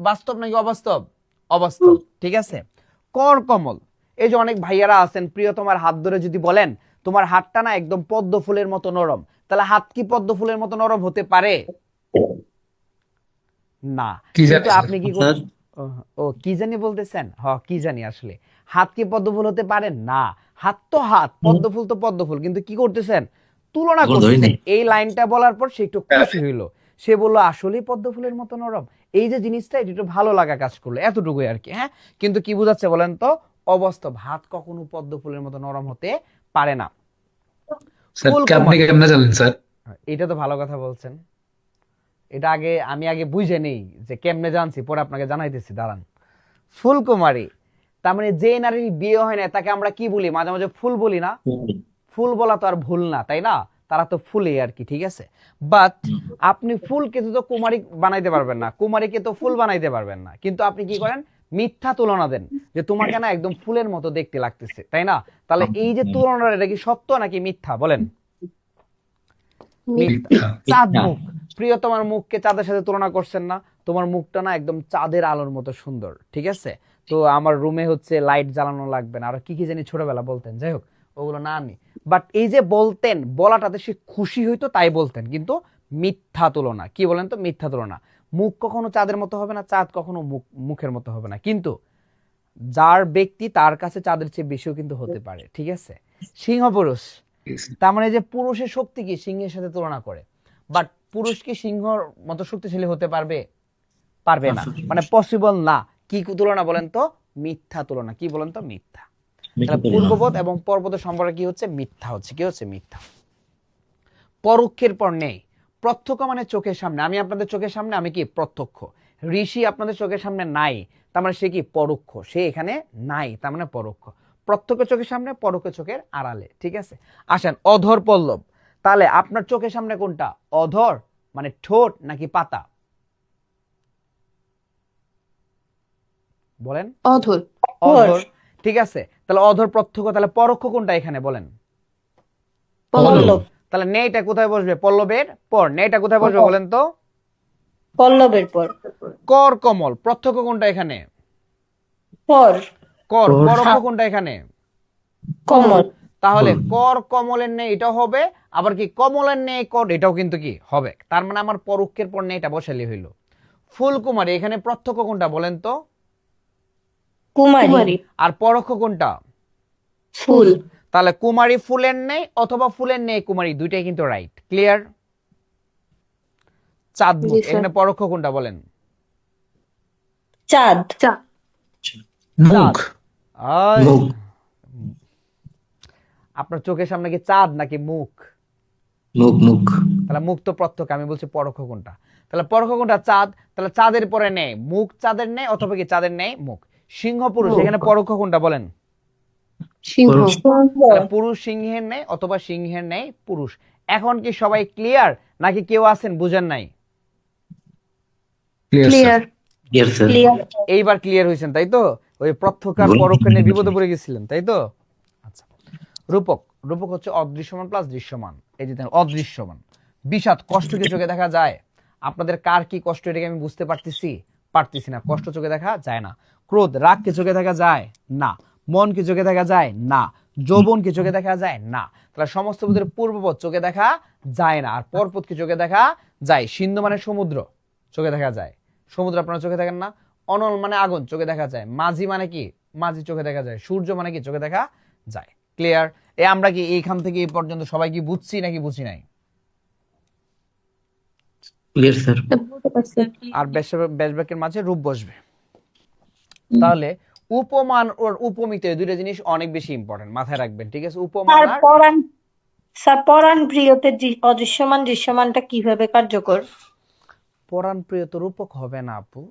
বাস্তব নাকি অবাস্তব? অবাস্তব, ঠিক আছে। কর কমল, এই যে অনেক ভাইয়ারা আছেন, প্রিয় তোমার হাত ধরে যদি বলেন তোমার হাতটা না একদম পদ্ম ফুলের মতো নরম, তাহলে হাত কি পদ্ম ফুলের মতো নরম হতে পারে? না। কি জানি কিন্তু স্যার। আপনি কি করছেন? ও কি জানি বলতেছেন? কি জানি আসলে। হাত কি পদ্ম ফুল হতে পারে? না। হাত তো হাত, পদ্ম ফুল তো পদ্ম ফুল। কিন্তু কি করতেছেন? তুলনা এখন ধরি করতেছেন। নাই। এই লাইনটা বলার পর সে একটু খুশি হইলো। সে বললো আসলেই পদ্ম ফুলের মতো নরম। এই যে জিনিসটা, এটা একটু ভালো লাগা কাজ করলো, এতটুকুই আর কি। হ্যাঁ, কিন্তু কি বোঝাচ্ছে বলেন তো? অবাস্তব। হাত কখনো পদ্ম ফুলের মতো নরম হতে পারে না। স্যার ফুল আপনি কুমার, কেমনে জানেন স্যার? এটা তো ভালো কথা বলছেন। এটা আমি আগে বুঝে নেই যে কেমনে জানছি, পরে আপনাকে জানাইতেছি, দাঁড়ান। ফুলকুমারী, তার মানে যে নারীর বিয়ে হয় না তাকে আমরা কি বলি? মাঝে মাঝে ফুল বলি না? ফুল বলা তো আর ভুল না, তাই না? তারা তো ফুলে আর কি, ঠিক আছে। বাট আপনি ফুলকে তো কুমারী বানাইতে পারবেন না, কুমারীকে তো ফুল বানাইতে পারবেন না। কিন্তু আপনি কি করেন? মিথ্যা তুলনা দেন যে তোমাকে না একদম ফুলের মতো দেখতে লাগতেছে, তাই না? তাহলে এই যে তুলনাটা, এটা কি সত্য নাকি মিথ্যা বলেন? মিথ্যা। চাঁদ মুখ, প্রিয় তোমার মুখকে চাঁদের সাথে তুলনা করছেন না? তোমার মুখটা না একদম চাঁদের আলোর মতো সুন্দর, ঠিক আছে। তো আমার রুমে হচ্ছে লাইট জ্বালানো লাগবে না, আর কি কি জানি ছোটবেলা বলতেন, যাই হোক ওগুলো না আনি। বাট এই যে বলতেন, বলাটাতে সে খুশি হইতো তাই বলতেন, কিন্তু মিথ্যা তুলনা। কি বলেন তো? মিথ্যা তুলনা। মুখ কখনো চাঁদের মতো হবে না, চাঁদ কখনো মুখের মতো হবে না। কিন্তু যার ব্যক্তি তার কাছে চাঁদের চেয়ে বেশিও কিন্তু হতে পারে, ঠিক আছে। সিংহ পুরুষ, তার মানে যে পুরুষের শক্তি কি সিংহের সাথে তুলনা করে। বাট পুরুষ কি সিংহর মতো শক্তিশালী হতে পারবে? পারবে না, মানে পসিবল না। কি তুলনা বলেন তো? মিথ্যা তুলনা। কি বলেন তো? মিথ্যা। তাহলে পূর্বপদ এবং পরপদের সম্পর্কে কি হচ্ছে? মিথ্যা হচ্ছে। কি হচ্ছে? মিথ্যা। পরোক্ষের পর নেই। প্রত্যক্ষ মানে চোখের সামনে। আমি আপনাদের চোখের সামনে, আমি কি? প্রত্যক্ষ। ঋষি আপনাদের চোখের সামনে নাই, তার মানে সে কি? পরোক্ষ। সে এখানে নাই, তার মানে পরোক্ষ। প্রত্যক্ষ চোখের সামনে, পরোক্ষ চোখের আড়ালে। ঠিক আছে। আসেন, অধর পল্লব। তাহলে আপনার চোখের সামনে কোনটা? অধর মানে ঠোঁট নাকি পাতা? বলেন। অধর। অধর। ঠিক আছে, তাহলে অধর প্রত্যক্ষ। তাহলে পরোক্ষ কোনটা এখানে? বলেন। পল্লব। তাহলে নেইটা কোথায় বসবে? পল্লবের পর। নেইটা কোথায় বসবে বলেন তো? পল্লবের পর। কর কমল। প্রত্যক্ষ কোনটা এখানে? পর। কর। পরোক্ষ কোনটা এখানে? কমল। তাহলে কর কমলের নেই এটা হবে, আবার কি কমলের নেই কর এটাও কিন্তু কি হবে। তার মানে আমার পরোক্ষের পর নেই এটা বসালি হইল। ফুলকুমারী, এখানে প্রত্যক্ষ কোনটা বলেন তো? কুমারী। আর পরোক্ষ কোনটা? ফুল। তাহলে কুমারী ফুলের নেই অথবা ফুলের নেই কুমারী, দুইটাই কিন্তু রাইট। ক্লিয়ার? চাঁদ জি মুখ, স্যার। এখানে পরোক্ষ কোনটা বলেন? চাঁদ। মুখ। আয়, মুখ। আপনার চোখের সামনে কি চাঁদ নাকি মুখ? মুখ। মুখ। তাহলে মুখ তো প্রত্যক্ষ, আমি বলছি পরোক্ষ কোনটা। তাহলে পরোক্ষ কোনটা? চাঁদ। তাহলে চাঁদের পরে নেই মুখ, চাঁদের নেই অথবা কি চাঁদের নেই মুখ। সিংহ পুরুষ, এখানে পরোক্ষ কোনটা বলেন? সিংহ। তাহলে পুরুষ সিংহের নেই অথবা সিংহের নেই পুরুষ। এখন কি সবাই ক্লিয়ার নাকি কেউ আছেন বুঝেন নাই? ক্লিয়ার। ক্লিয়ার। এইবার ক্লিয়ার হয়েছেন তাই তো? ওই প্রত্যক্ষ আর পরোক্ষ নিয়ে বিপদে পড়ে গেছিলেন তাই তো? আচ্ছা, রূপক। রূপক হচ্ছে অদৃশ্যমান প্লাস দৃশ্যমান। এই যে দেখেন, অদৃশ্যমান। বিষাদ, কষ্ট কি চোখে দেখা যায়? আপনাদের কার কি কষ্ট এটাকে আমি বুঝতে পারতেছি না। কষ্ট চোখে দেখা যায় না। ক্রোধ, রাগ কি চোখে দেখা যায়? না। মন কি চোখে দেখা যায়? না। যৌবন কি চোখে দেখা যায়? না। তাহলে সমস্ত পদের পূর্বপদ চোখে দেখা যায় না, আর পরপদ কি চোখে দেখা যায়? সিন্ধু মানে সমুদ্র, চোখে দেখা যায়। সমুদ্র আপনারা চোখে দেখেন না। অনল মানে আগুন, চোখে দেখা যায়। মাঝি মানে কি? মাঝি চোখে দেখা যায়। সূর্য মানে কি? চোখে দেখা যায়। ক্লিয়ার? আমরা কি এইখান থেকে এই পর্যন্ত সবাই কি বুঝছি নাকি বুঝি নাই? Clear sir. বুঝতে পারছি। আর ব্যাসবাক্যের মাঝে রূপ বসবে। তাহলে উপমান ওর উপমিত, এই দুইটা জিনিস অনেক বেশি ইম্পর্টেন্ট, মাথায় রাখবেন। ঠিক আছে? উপমান আর আর পরাণ প্রিয়তে অদৃশ্যমান দৃশ্যমানটা কিভাবে কার্যকর? পরাণ প্রিয় তো রূপক হবে না আপু।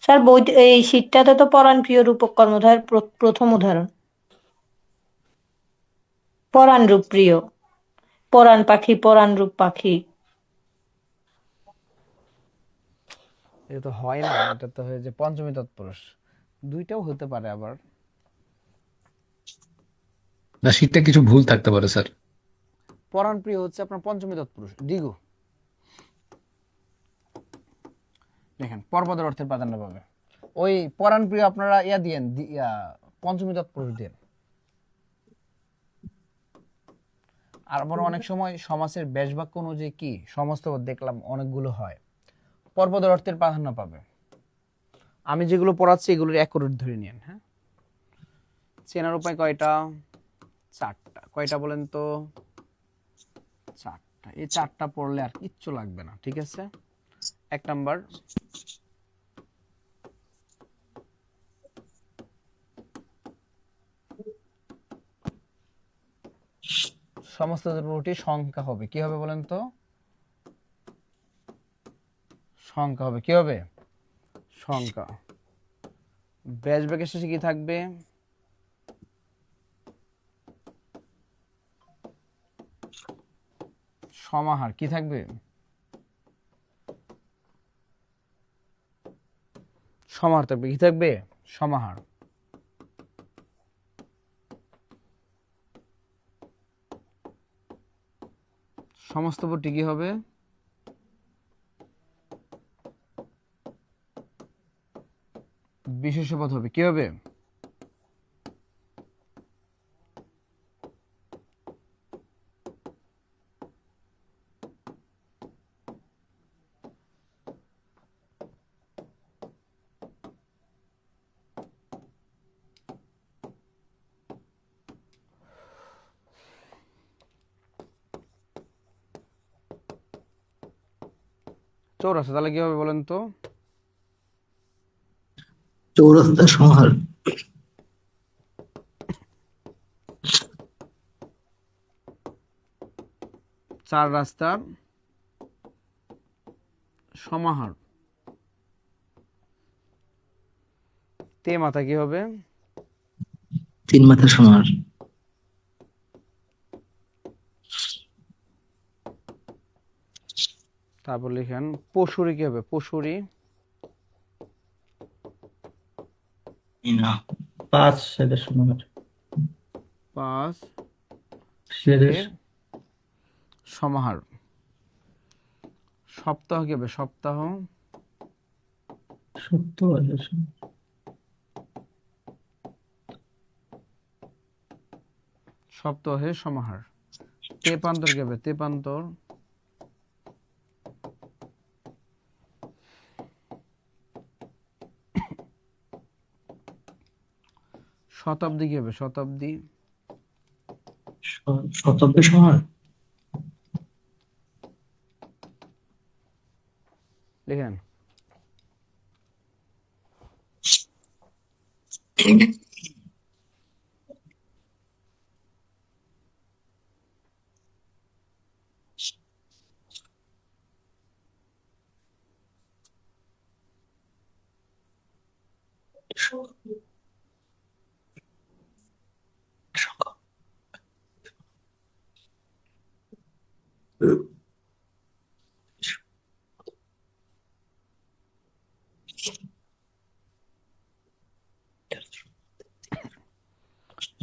স্যার বই এই শীটটাতে তো পরাণ প্রিয় রূপক কর্মধার প্রথম উদাহরণ। পরাণ রূপ প্রিয়। পরাণ পাখি, পরাণ রূপ পাখি। এটা তো হয় না, এটা তো হয়ে যে পঞ্চমী তৎপুরুষ। দুইটাও হতে পারে আবার। না, শীতটা কিছু ভুল থাকতে পারে স্যার। পরাণ প্রিয় হচ্ছে আপনার পঞ্চমী তৎপুরুষ দিগু। দেখেন, পরপদের অর্থের প্রাধান্য পাবে। ওই পরাণ প্রিয় আপনারা ইয়া দিয়েন, পঞ্চমী তৎপুরুষ দিয়েন। আর আবার অনেক সময় সমাসের ব্যাসবাক্য অনুযায়ী কি সমস্ত দেখলাম অনেকগুলো হয়, পরপদের অর্থের প্রাধান্য পাবে। আমি যেগুলো পড়াচ্ছি এগুলোর অ্যাকুরেট ধরে নিন। হ্যাঁ, চেনার উপায় কয়টা? চারটা। কয়টা বলেন তো? চারটা। এই চারটা পড়লে আর কিচ্ছু লাগবে না। ঠিক আছে? 1 নাম্বার, সমস্ত পূর্বটি সংখ্যা হবে। কি হবে বলেন তো? সংখ্যা হবে। কি হবে? সংখ্যা। ব্যাসবাক্যের শেষে কি থাকবে? সমাহার। কি থাকবে? সমাহার থাকবে। কি থাকবে? সমাহার। সমস্ত পদটি কি হবে? বিশেষ্য পদ হবে। কি হবে? চৌরাস্তা তাহলে কি হবে বলেন তো? চৌরাস্তা সমাহার। চার রাস্তার সমাহার। তে মাথা কি হবে? তিন মাথা সমাহার। তারপর লিখেন পশুরি কি হবে? পশুরি পাঁচ সেদের সমাহার। পাঁচ সেদের এর সমাহার। সপ্তাহ কি হবে? সপ্তাহ সত্তর এর সমাহার। সপ্তাহের সমাহার। তেপান্তর কি হবে? তেপান্তর শতাব্দী কি হবে? শতাব্দী শতাব্দী সমাহার। লিখেন।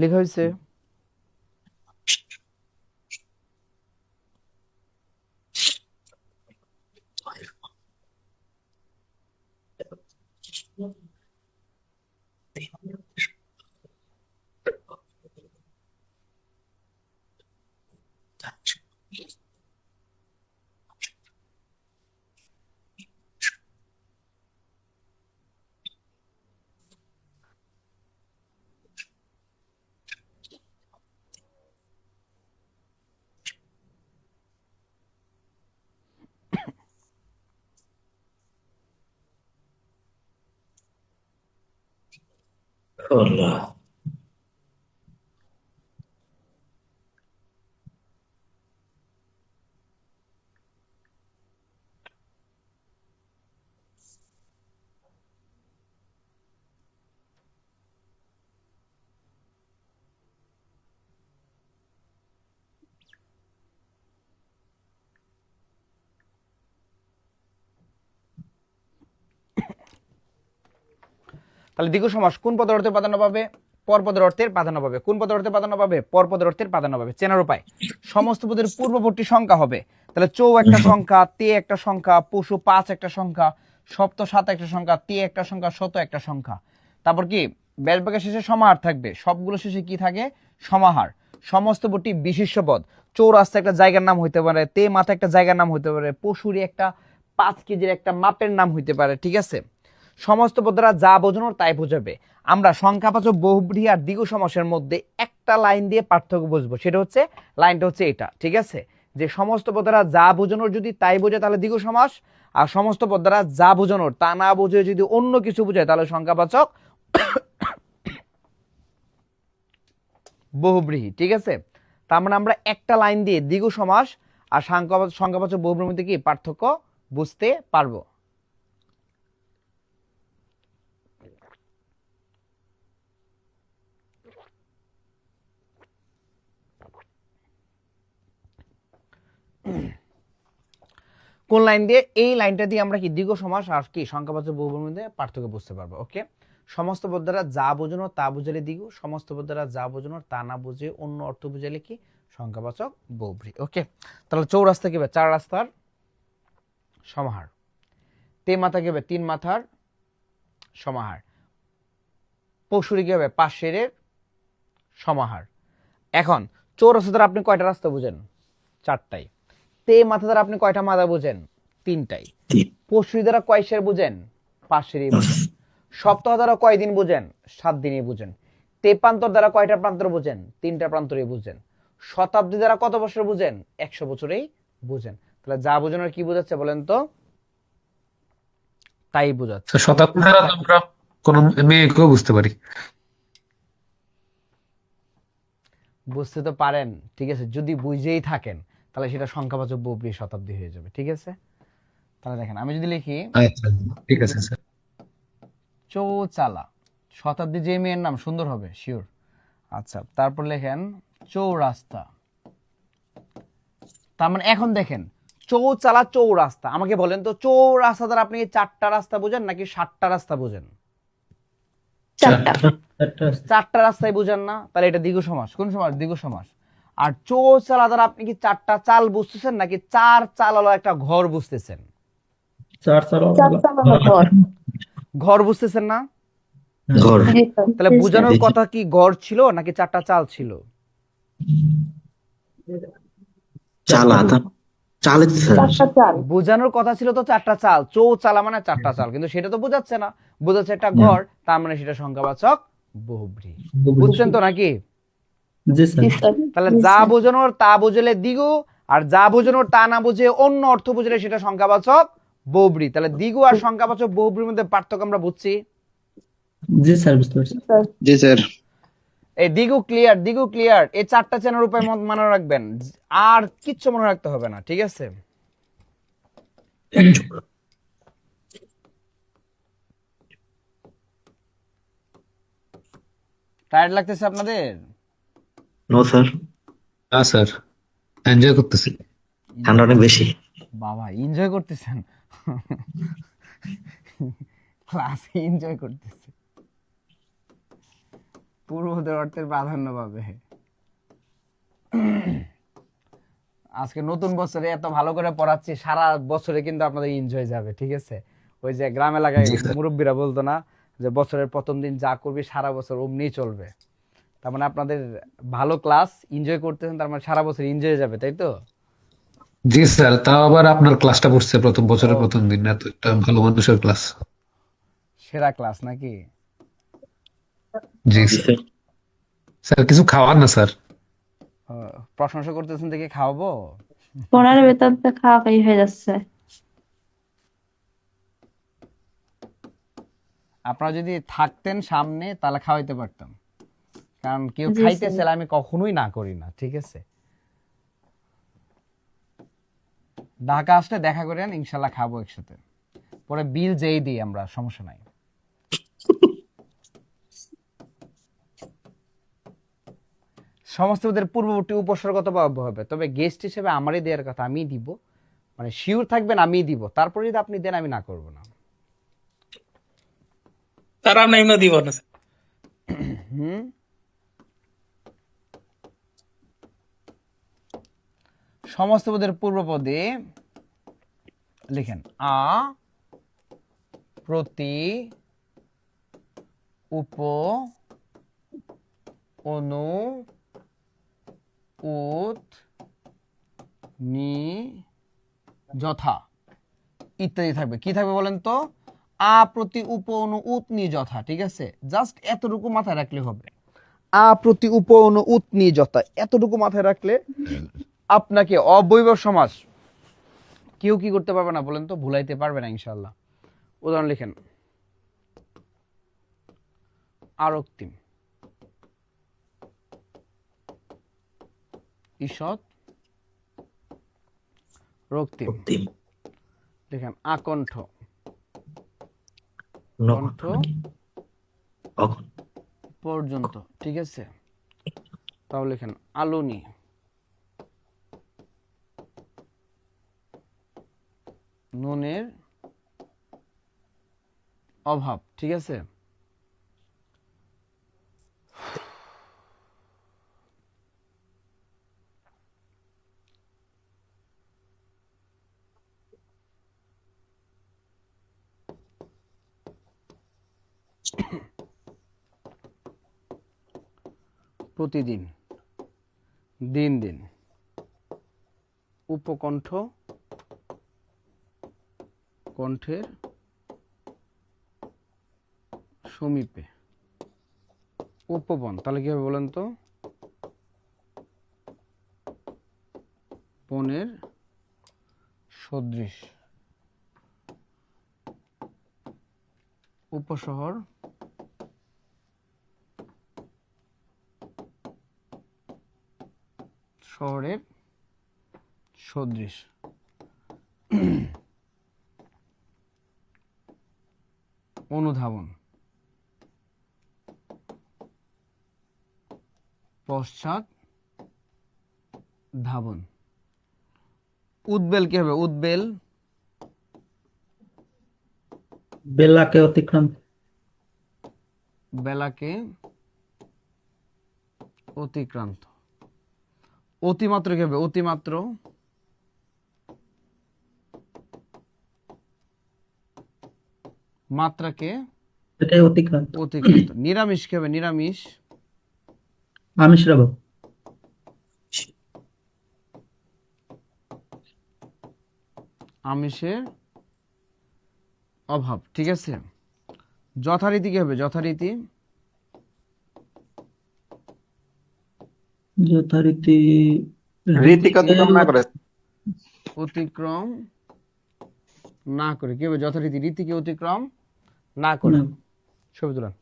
লেখা হয়েছে। তাহলে দ্বিগু সমাস কোন পদের অর্থে প্রাধান্য পাবে? পরপদের অর্থের প্রাধান্য পাবে। কোন পদের অর্থে প্রাধান্য পাবে? পরপদের অর্থের প্রাধান্য পাবে। চেনার উপায়, সমস্ত পদের পূর্ববর্তী সংখ্যা হবে। তাহলে চৌ একটা সংখ্যা, তে একটা সংখ্যা, পশু পাঁচ একটা সংখ্যা, সপ্ত সাত একটা সংখ্যা, তে একটা সংখ্যা, শত একটা সংখ্যা। তারপর কি ব্যাসভাগের শেষে সমাহার থাকবে। সবগুলো শেষে কি থাকে? সমাহার। সমস্ত পদটি বিশেষ্য পদ। চৌরাস্তা একটা জায়গার নাম হইতে পারে, তে মাথা একটা জায়গার নাম হইতে পারে, পশুরি একটা 5 কেজির একটা মাপের নাম হইতে পারে। ঠিক আছে, সমস্ত পদরা যা বোঝানোর তাই বোঝাবে। আমরা সংখ্যাবাচক বহুব্রীহি আর দ্বিগু সমাসের মধ্যে একটা লাইন দিয়ে পার্থক্য বুঝবো, সেটা হচ্ছে লাইনটা হচ্ছে এটা। ঠিক আছে, যে সমস্ত পদরা যা বোঝানোর যদি তাই বোঝে তাহলে দ্বিগু সমাস, আর সমস্ত পদরা যা বোঝানোর তা না বুঝে যদি অন্য কিছু বোঝায় তাহলে সংখ্যাবাচক বহুব্রীহি। ঠিক আছে, তার মানে আমরা একটা লাইন দিয়ে দ্বিগু সমাস আর সংখ্যাবাচক বহুব্রীহির মধ্যে কি পার্থক্য বুঝতে পারবো। কোন লাইন দিয়ে? এই লাইনটা দিয়ে আমরা কি দ্বিগু সমাস আর কি সংখ্যাবাচক বহুব্রীহির মধ্যে পার্থক্য বুঝতে পারবো। ওকে, সমস্ত পদ দ্বারা যা বোঝানো তা বুঝালে দ্বিগু, সমস্ত পদ দ্বারা যা বোঝানো তা না বুঝে অন্য অর্থ বুঝালে কি সংখ্যাবাচক বহুব্রীহি। ওকে, তাহলে চৌরাস্তা কি হবে? চার রাস্তার সমাহার। তে মাথা কি হবে? তিন মাথার সমাহার। পশুরি কি হবে? পাঁচ শেরের সমাহার। এখন চৌরাস্তা দ্বারা আপনি কয়টা রাস্তা বুঝেন? চারটাই। তে মাথা দ্বারা আপনি কয়টা মাথা বুঝেন? তিনটাই। পশুরি দ্বারা কয় শের বুঝেন? 5 শেরই বুঝেন। সপ্তাহ দ্বারা কয় দিন বুঝেন? 7 দিনই বুঝেন। তেপান্তর দ্বারা কয়টা প্রান্তর বুঝেন? 3টা প্রান্তরই বুঝেন। শতাব্দী দ্বারা কত বছর বুঝেন? 100 বছরেই বুঝেন। তাহলে যা বোঝানোর কি বোঝাচ্ছে বলেন তো? তাই বোঝাচ্ছে। তো শতাব্দী দ্বারা তো আমরা কোন মেয়েকেও বুঝতে পারি। বুঝতে তো পারেন, ঠিক আছে, যদি বুঝেই থাকেন তাহলে সেটা সংখ্যাবাচক বহুব্রীহি শতাব্দী হয়ে যাবে, ঠিক আছে। তাহলে দেখেন আমি যদি লিখি আচ্ছা, ঠিক আছে স্যার। চৌচালা, শতাব্দী যে মেয়ের নাম সুন্দর হবে শিওর। আচ্ছা, তারপর লেখেন চৌরাস্তা। তার মানে এখন দেখেন চৌচালা চৌরাস্তা, আমাকে বলেন তো চৌরাস্তা দ্বারা আপনি কি 4টা রাস্তা বোঝেন নাকি 7টা রাস্তা বোঝেন? 4টা। একটা 4টা রাস্তায় বুঝেন না, তাহলে এটা দ্বিগু সমাস। কোন সমাস? দ্বিগু সমাস। আর চৌচালা দ্বারা আপনি কি 4টা চাল বুঝতেছেন নাকি 4 চালালো একটা ঘর বুঝতেছেন? চার চালা ঘর। ঘর বুঝতেছেন না? ঘর। জি স্যার। তাহলে বুঝানোর কথা কি ঘর ছিল নাকি 4টা চাল ছিল? চালা চালে তো স্যার। 4টা চাল। বোঝানোর কথা ছিল তো 4টা চাল, চৌচালা মানে 4টা চাল, কিন্তু সেটা তো বোঝাচ্ছে না, বোঝাচ্ছে একটা ঘর, তার মানে সেটা সংখ্যাবাচক বহুব্রীহি। বুঝছেন তো নাকি? জি স্যার। জি স্যার। তাহলে যা বোঝানোর তা বুঝলে দ্বিগু, আর যা বোঝানোর তা না বুঝে অন্য অর্থ বুঝলে সেটা সংখ্যাবাচক বহুব্রীহি। তাহলে দ্বিগু আর সংখ্যাবাচক বহুব্রীহির মধ্যে পার্থক্য আমরা বুঝছি। জি স্যার, বুঝতে পারছি। জি স্যার। এই দ্বিগু ক্লিয়ার, দ্বিগু ক্লিয়ার। এই 4টা চেনার উপায় মনে রাখবেন, আর কিচ্ছু মনে রাখতে হবে না, ঠিক আছে। টায়ার্ড লাগতেছে আপনাদের? নো স্যার, না স্যার, এনজয় করতেছি। ঠান্ডা অনেক বেশি। বাবা এনজয় করতেছেন, ক্লাসে এনজয় করতেছে, পূর্বদের অর্থের প্রাধান্য পাবে। আজকে নতুন বছরে এত ভালো করে পড়াচ্ছি, সারা বছরে কিন্তু আপনাদের এনজয় যাবে, ঠিক আছে। ওই যে গ্রাম এলাকায় জি স্যার। মুরব্বীরা বলতো না যে বছরের প্রথম দিন যা করবি সারা বছর অমনি চলবে। তার মানে আপনাদের ভালো ক্লাস এনজয় করতেছেন, তার মানে সারা বছর এনজয় যাবে, তাই তো? জি স্যার, তাও আবার আপনার ক্লাসটা পড়ছে প্রথম বছরের ও, প্রথম দিন, এত একটা ভালো মানুষের ক্লাস। সেরা ক্লাস নাকি? জি জি স্যার। স্যার। স্যার কিছু খাওয়ান না স্যার। ও, প্রশংসা করতেছেন দেখে খাওয়াবো? পড়ার ভেতর তো খাওয়া হয়ে যাচ্ছে। আপনারা যদি থাকতেন সামনে তাহলে খাওয়াইতে পারতাম, কারণ কেউ জি খাইতেছে স্যার। আমি কখনোই না করি না, ঠিক আছে। ঢাকা আসলে দেখা করেন, ইনশাল্লাহ খাবো একসাথে, পরে বিল যেই দিই আমরা, সমস্যা নাই। সমস্ত ওদের পূর্ববর্তী উপসর্গত পাবো হবে, তবে গেস্ট হিসেবে আমারই দেওয়ার কথা, আমিই দিব, মানে শিওর থাকবেন আমিই দিব, তারপরে যদি আপনি দেন আমি না করব না। তারা নাইমা দিব না স্যার। হুম, সমস্ত পদের পূর্বপদে লিখেন আ, প্রতি, উপ, অনু, উত, নি, যথা ইত্যাদি থাকবে। কি থাকবে বলেন তো? আ, প্রতি, উপ, অনু, উত, নি, যথা, ঠিক আছে। জাস্ট এতটুকু মাথায় রাখলে হবে। আ, প্রতি, উপ, অনু, উত, নি, যথা, এতটুকু মাথায় রাখলে আপনাকে অবয়ব সমাস কেউ কি করতে পারবে না বলেন তো? ভুলাইতে পারবে না ইনশাআল্লাহ। উদাহরণ লিখেন আরক্তিম, ঈষৎ, রক্তিম। রক্তিম। লিখেন আকণ্ঠ, নকণ্ঠ কণ্ঠ নাকি? অকণ্ঠ। পর্যন্ত, ঠিক আছে। তাও লিখেন আলুনি, নুনের অভাব, ঠিক আছে। প্রতিদিন, দিন দিন, উপকণ্ঠ, কণ্ঠের সমীপে, উপবন, তাহলে কি হবে বলেন তো? বনের সদৃশ, উপশহর শহরের সদৃশ। অনুধাবন, পশ্চাৎ ধাবন। উদ্বেল কি হবে? উদ্বেল বেলাকে অতিক্রান্ত। বেলাকে অতিক্রান্ত। অতিমাত্র কি হবে? অতিমাত্র মাত্রাকে এটাই অতিক্রান্ত। অতিক্রান্ত। নিরামিষ কি হবে? নিরামিষ আমিষের অভাব। আমিষের অভাব। ঠিক আছে। যথারীতি কি হবে? যথারীতি যথারীতি রীতিকে অতিক্রম না করে। অতিক্রম না করে। কি হবে? যথারীতি রীতিকে অতিক্রম না করে। না। শফিদুল্লাহ।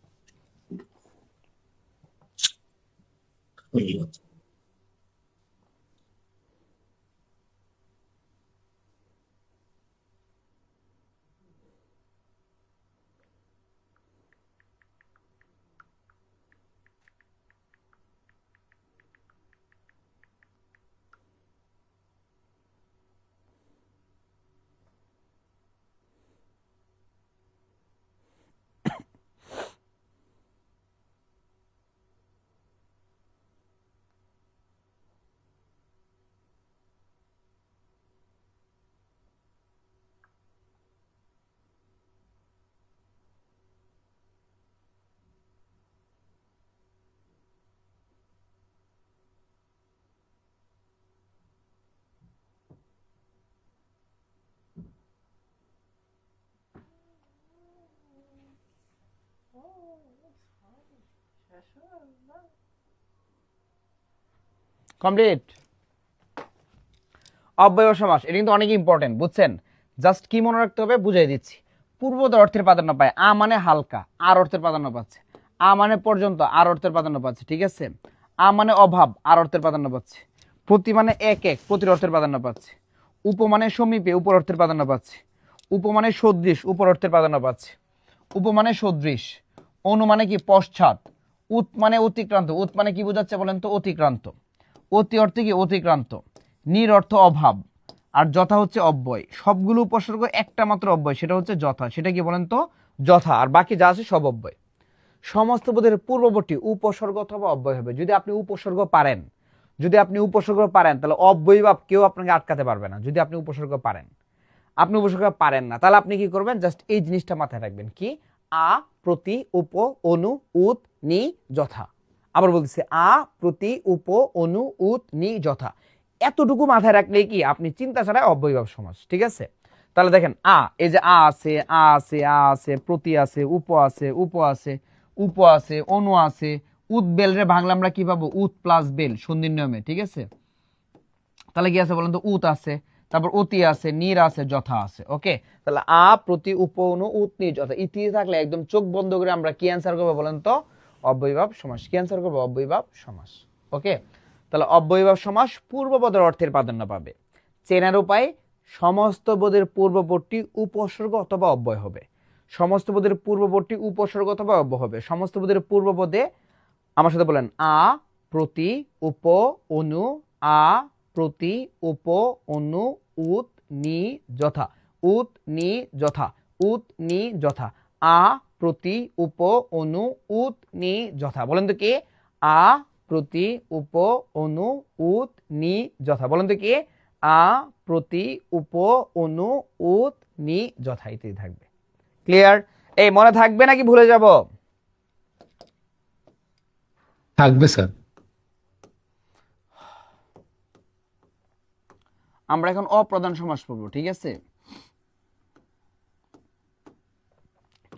কমপ্লিট। অব্যয় সমাস এটা কিন্তু অনেক ইম্পর্টেন্ট, বুঝছেন? জাস্ট কি মনে রাখতে হবে বুঝাই দিচ্ছি। পূর্বদ অর্থের প্রাধান্য পায়। আ মানে হালকা, আর অর্থের প্রাধান্য পাচ্ছে। আ মানে পর্যন্ত, আর অর্থের প্রাধান্য পাচ্ছে। ঠিক আছে। আ মানে অভাব, আর অর্থের প্রাধান্য পাচ্ছে। প্রতি মানে এক এক, প্রতির অর্থের প্রাধান্য পাচ্ছে। উপ মানে সমীপে, উপর অর্থের প্রাধান্য পাচ্ছে। উপ মানে সদৃশ, উপর অর্থের প্রাধান্য পাচ্ছে। উপ মানে সদৃশ। অনু মানে কি? পশ্চাৎ। উত মানে অতিক্রান্ত। উত মানে কি বোঝাচ্ছে বলেন তো? অতিক্রান্ত। অতি অর্থে কি? অতিক্রান্ত। নির অর্থ অভাব, আর যথা হচ্ছে অব্যয়। সবগুলো উপসর্গ একটা মাত্র অব্যয়, সেটা হচ্ছে যথা। সেটা কি বলেন তো? যথা। আর বাকি যা আছে সব অব্যয়। সমস্ত পদের পূর্ববর্তী উপসর্গ অথবা অব্যয় হবে। যদি আপনি উপসর্গ পারেন, তাহলে অব্যয় ভাব কেউ আপনাকে আটকাতে পারবে না। যদি আপনি উপসর্গ পারেন, আপনি উপসর্গ পারেন না, তাহলে আপনি কি করবেন? জাস্ট এই জিনিসটা মাথায় রাখবেন। কি? আ, প্রতি, উপ, অনু, উত, নি, যথা। আবার বলতেছে আ, প্রতি, উপ, অনু, উত, নি, যথা। এতটুকু মাথায় রাখলেই কি আপনি চিন্তা ছাড়াই অব্যয়ভাব সমাস। ঠিক আছে। তাহলে দেখেন এই যে আছে, প্রতি আছে, উপ আছে, অনু আছে। উৎবেল রে বাংলা আমরা কি পাবো? উত প্লাস বেল, সন্ধির নিয়মে। ঠিক আছে। তাহলে কি আছে বলেন তো? উত আছে, তারপর অতি আছে, নির আছে, যথা আছে। ওকে। তাহলে আ, প্রতি, উপ, অনু, উত, নি, যথা ইতি থাকলে একদম চোখ বন্ধ করে আমরা কি অ্যান্সার করবো বলেন তো? অব্যয়ভাব সমাস। কি অ্যান্সার করবো? অব্যয়ভাব সমাস। ওকে। তাহলে অব্যয়ভাব সমাস পূর্বপদের অর্থের প্রাধান্য পাবে। চেনার উপায়, সমস্ত পদের পূর্ববর্তী উপসর্গ অথবা অব্যয় হবে। সমস্ত পদের পূর্ববর্তী উপসর্গ অথবা অব্যয় হবে। সমস্ত পদের পূর্বপদে আমার সাথে বলেন আ, প্রতি, উপ, অনু। আ, প্রতি, উপ, অনু, উত, নি, যথা। উত, নি, যথা। উত, নি, যথা। আ, প্রতি, উপ, অনু, উত, নি, যথা। বলেন তো কি? আ, প্রতি, উপ, অনু, উত, নি, যথা। বলেন তো কি? আ, প্রতি, উপ, অনু, উত, নি, যথা ইত্যাদি থাকবে। ক্লিয়ার? এই মনে থাকবে নাকি ভুলে যাব? থাকবে স্যার। আমরা এখন অপ্রধান সমাস পড়বো। ঠিক আছে।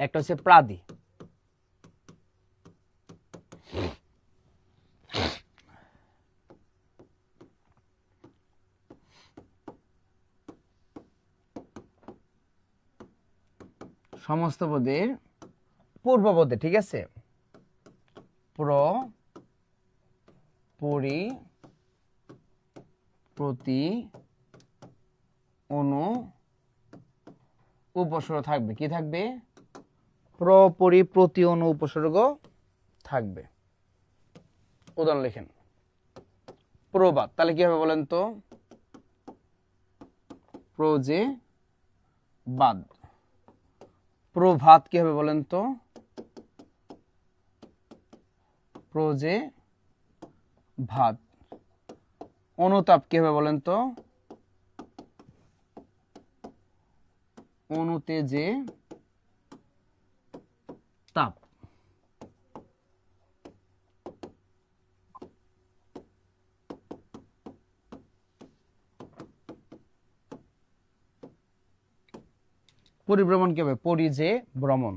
একটা হচ্ছে প্রাদি। সমস্ত পদের পূর্বপদে, ঠিক আছে? প্র, পরি, প্রতি, অনু, উপসর্গ থাকবে। কি থাকবে? প্র, পরি, প্রতি, অনু, উপসর্গ থাকবে। উদাহরণ লিখেন। প্রবাদ, তাহলে কি হবে বলেন তো? প্রজে বাদ। প্রভাত কি হবে বলেন তো? প্রজে ভাত। অনুতাপ কি হবে বলেন তো? অনুতে যে তাপ। পরিভ্রমণ কি হবে? পরি যে ভ্রমণ।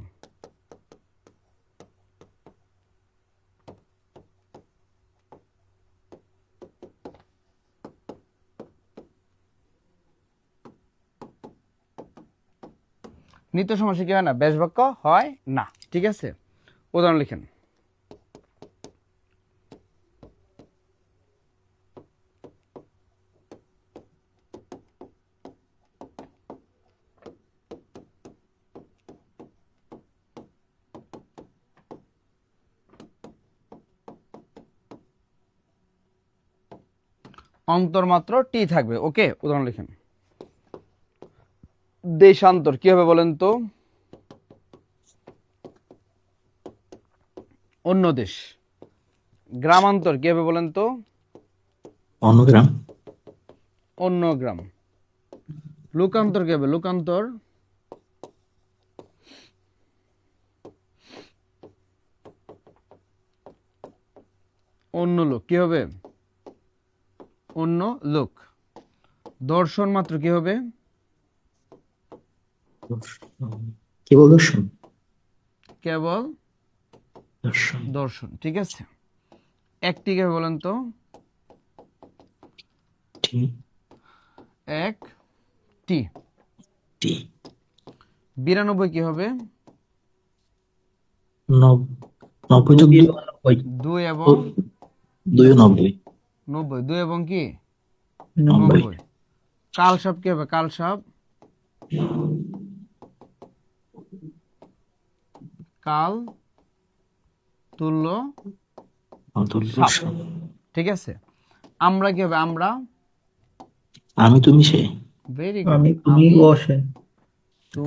নিত্য সমাসে কি হয় না? ব্যাস বাক্য হয় না, ঠিক আছে? উদাহরণ লিখেন। অন্তর্মাত্র টি থাকবে। ওকে, উদাহরণ লিখেন। দেশান্তর কি হবে বলেন তো? অন্য দেশ। গ্রামান্তর কি হবে বলেন তো? অনুগ্রাম। অন্য গ্রাম। লোকান্তর কি হবে? লোকান্তর অন্য লোক। কি হবে? অন্য লোক। দর্শন মাত্র কি হবে? কেবল দর্শন। কেবল দর্শন। দর্শন, ঠিক আছে? একটি কি হবে বলেন তো? এক টি। 92 কি হবে? 90 যোগ 92 2 এবং 90। 90। 2 এবং কি? 90 90। কালসাপ কি হবে? কালসাপ কাল তুল্য সাপ, ঠিক আছে? আমরা কি হবে? আমরা আমি তুমি সে। Very good. আমি তুমি ও সে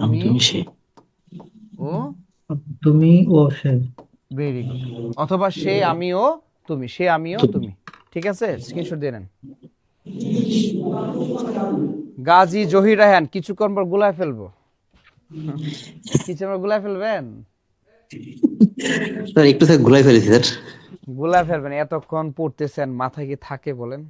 আমি তুমি তুমি সে। ও তুমি ও সে ভেরি গুড। অথবা সে আমিও তুমি, সে আমিও তুমি, ঠিক আছে? স্ক্রিনশট দিয়ে নেন। গাজী জহির রায়হান কিছুক্ষণ পর গুলায় ফেলবো। কিছুক্ষণ পর গুলায় ফেলবেন? স্যার একটু স্যার ঘুরাই ফেলেছি স্যার। গুলায় ফেলবেন? এতক্ষণ পড়তেছেন, মাথায় কি থাকে বলেন?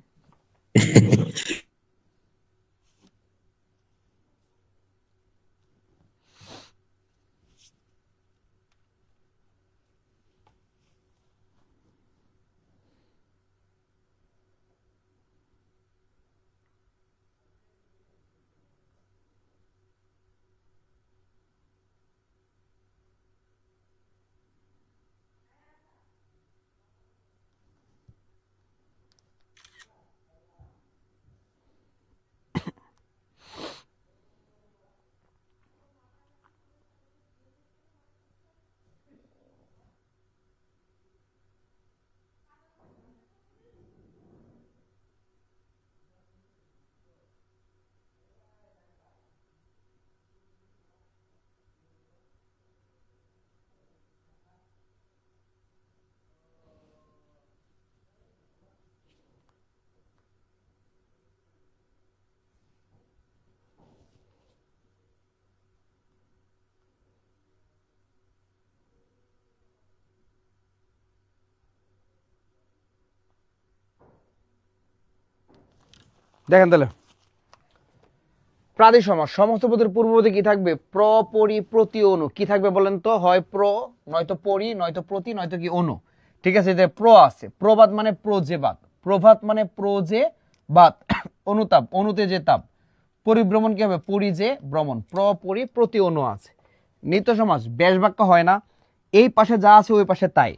দেখেন তাহলে প্রাদি সমাস সমস্ত পদের পূর্বপদে কি থাকবে? প্র, পরি, প্রতি, অনু। কি থাকবে বলেন তো? হয় প্র, নয়তো পরি, নয়তো প্রতি, নয়তো কি অনু, ঠিক আছে? এতে প্র আছে। প্রবাদ মানে প্রজে বাদ। প্রভাত মানে প্রজে বাদ। অনুতাপ, অনুতে যে তাপ। পরিভ্রমণ কি হবে? পরি যে ভ্রমণ। প্র, পরি, প্রতি, অনু আছে। নিত্য সমাস ব্যাস বাক্য হয় না, এই পাশে যা আছে ওই পাশে তাই।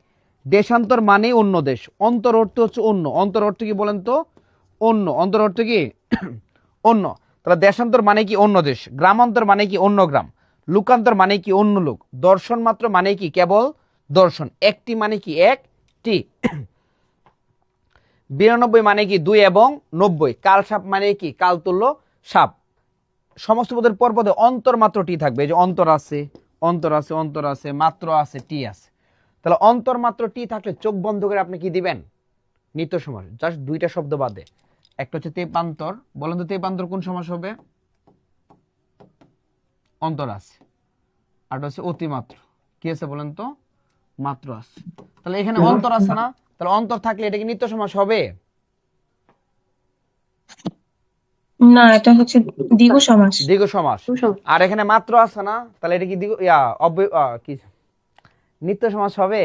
দেশান্তর মানে অন্য দেশ, অন্তর অর্থ হচ্ছে অন্য। অন্তর অর্থ কি বলেন তো? অন্য। অন্তর অর্থ কি? অন্য। তাহলে দেশান্তর মানে কি? অন্য দেশ। গ্রামান্তর মানে কি? অন্য গ্রাম। লোকান্তর মানে কি? অন্য লোক। দর্শন মাত্র মানে কি? কেবল দর্শন। একটি মানে কি? একটি। 92 মানে কি? 2 এবং 90। কালসাপ মানে কি? কালতুল্য সাপ। সমস্ত পদের পর পদে অন্তর মাত্র টি থাকবে। এই যে অন্তর আছে, অন্তর আছে, অন্তর আছে, মাত্র আছে, টি আছে। তাহলে অন্তর মাত্র টি থাকলে চোখ বন্ধ করে আপনি কি দিবেন? নিত্য সমাস। জাস্ট দুইটা শব্দ বাদে। একটা হচ্ছে তেপান্তর। বলেন তো তেপান্তর কোন সমাস হবে? অন্তর আছে। আর হচ্ছে অতিমাত্র। কি আছে বলেন তো? মাত্র আছে। তাহলে এখানে অন্তর আছে না? তাহলে অন্তর থাকলে এটা কি নিত্য সমাস হবে? না, এটা হচ্ছে দ্বিগু সমাস। দ্বিগু সমাস। আর এখানে মাত্র আছে না? তাহলে এটা কি দ্বিগু অব্যয় কি নিত্য সমাস হবে?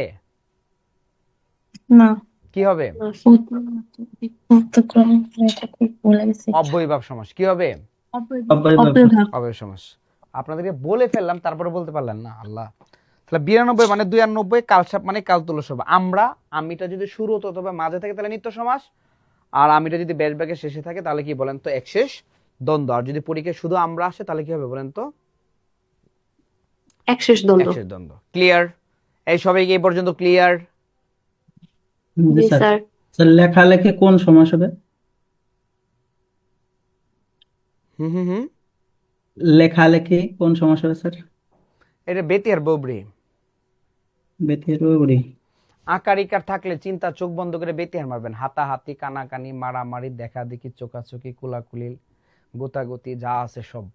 না, কি হবে? অব্যয়ভাব সমাস। কি হবে? অব্যয় সমাস। আপনাদেরকে বলে ফেললাম, তারপরে বলতে পারলেন না। আল্লাহ। তাহলে 92 মানে 2 আর 90, কালসাপ মানে কালতুল্য সাপ। আমরা আমিটা যদি শুরু হতো অথবা মাঝে থাকে তাহলে নিত্য সমাস, আর আমিটা যদি ব্যাস ব্যাগের শেষে থাকে তাহলে কি বলেন তো? একশেষ দ্বন্দ্ব। আর যদি পরীক্ষায় শুধু আমরা আসে তাহলে কি হবে বলেন তো? একশেষ দ্বন্দ্ব। একশেষ দ্বন্দ্ব। ক্লিয়ার? এই সবাই কি এই পর্যন্ত ক্লিয়ার? জি জি স্যার। স্যার। স্যার লেখালেখি কোন সমাস হবে? হুম হুম হুম। লেখালেখি কোন সমাস হবে স্যার? এটা বেতিয়ার ববরি। বেতের উপরে। আকার ইকার থাকলে চিন্তা চোখ বন্ধ করে বেতিয়ার মারবেন। হাতাহাতি, কানাকানি, মারামারি, দেখা দেখি, চোকাচোকি, কুলাকুলি, গোতাগতি যা আছে সব।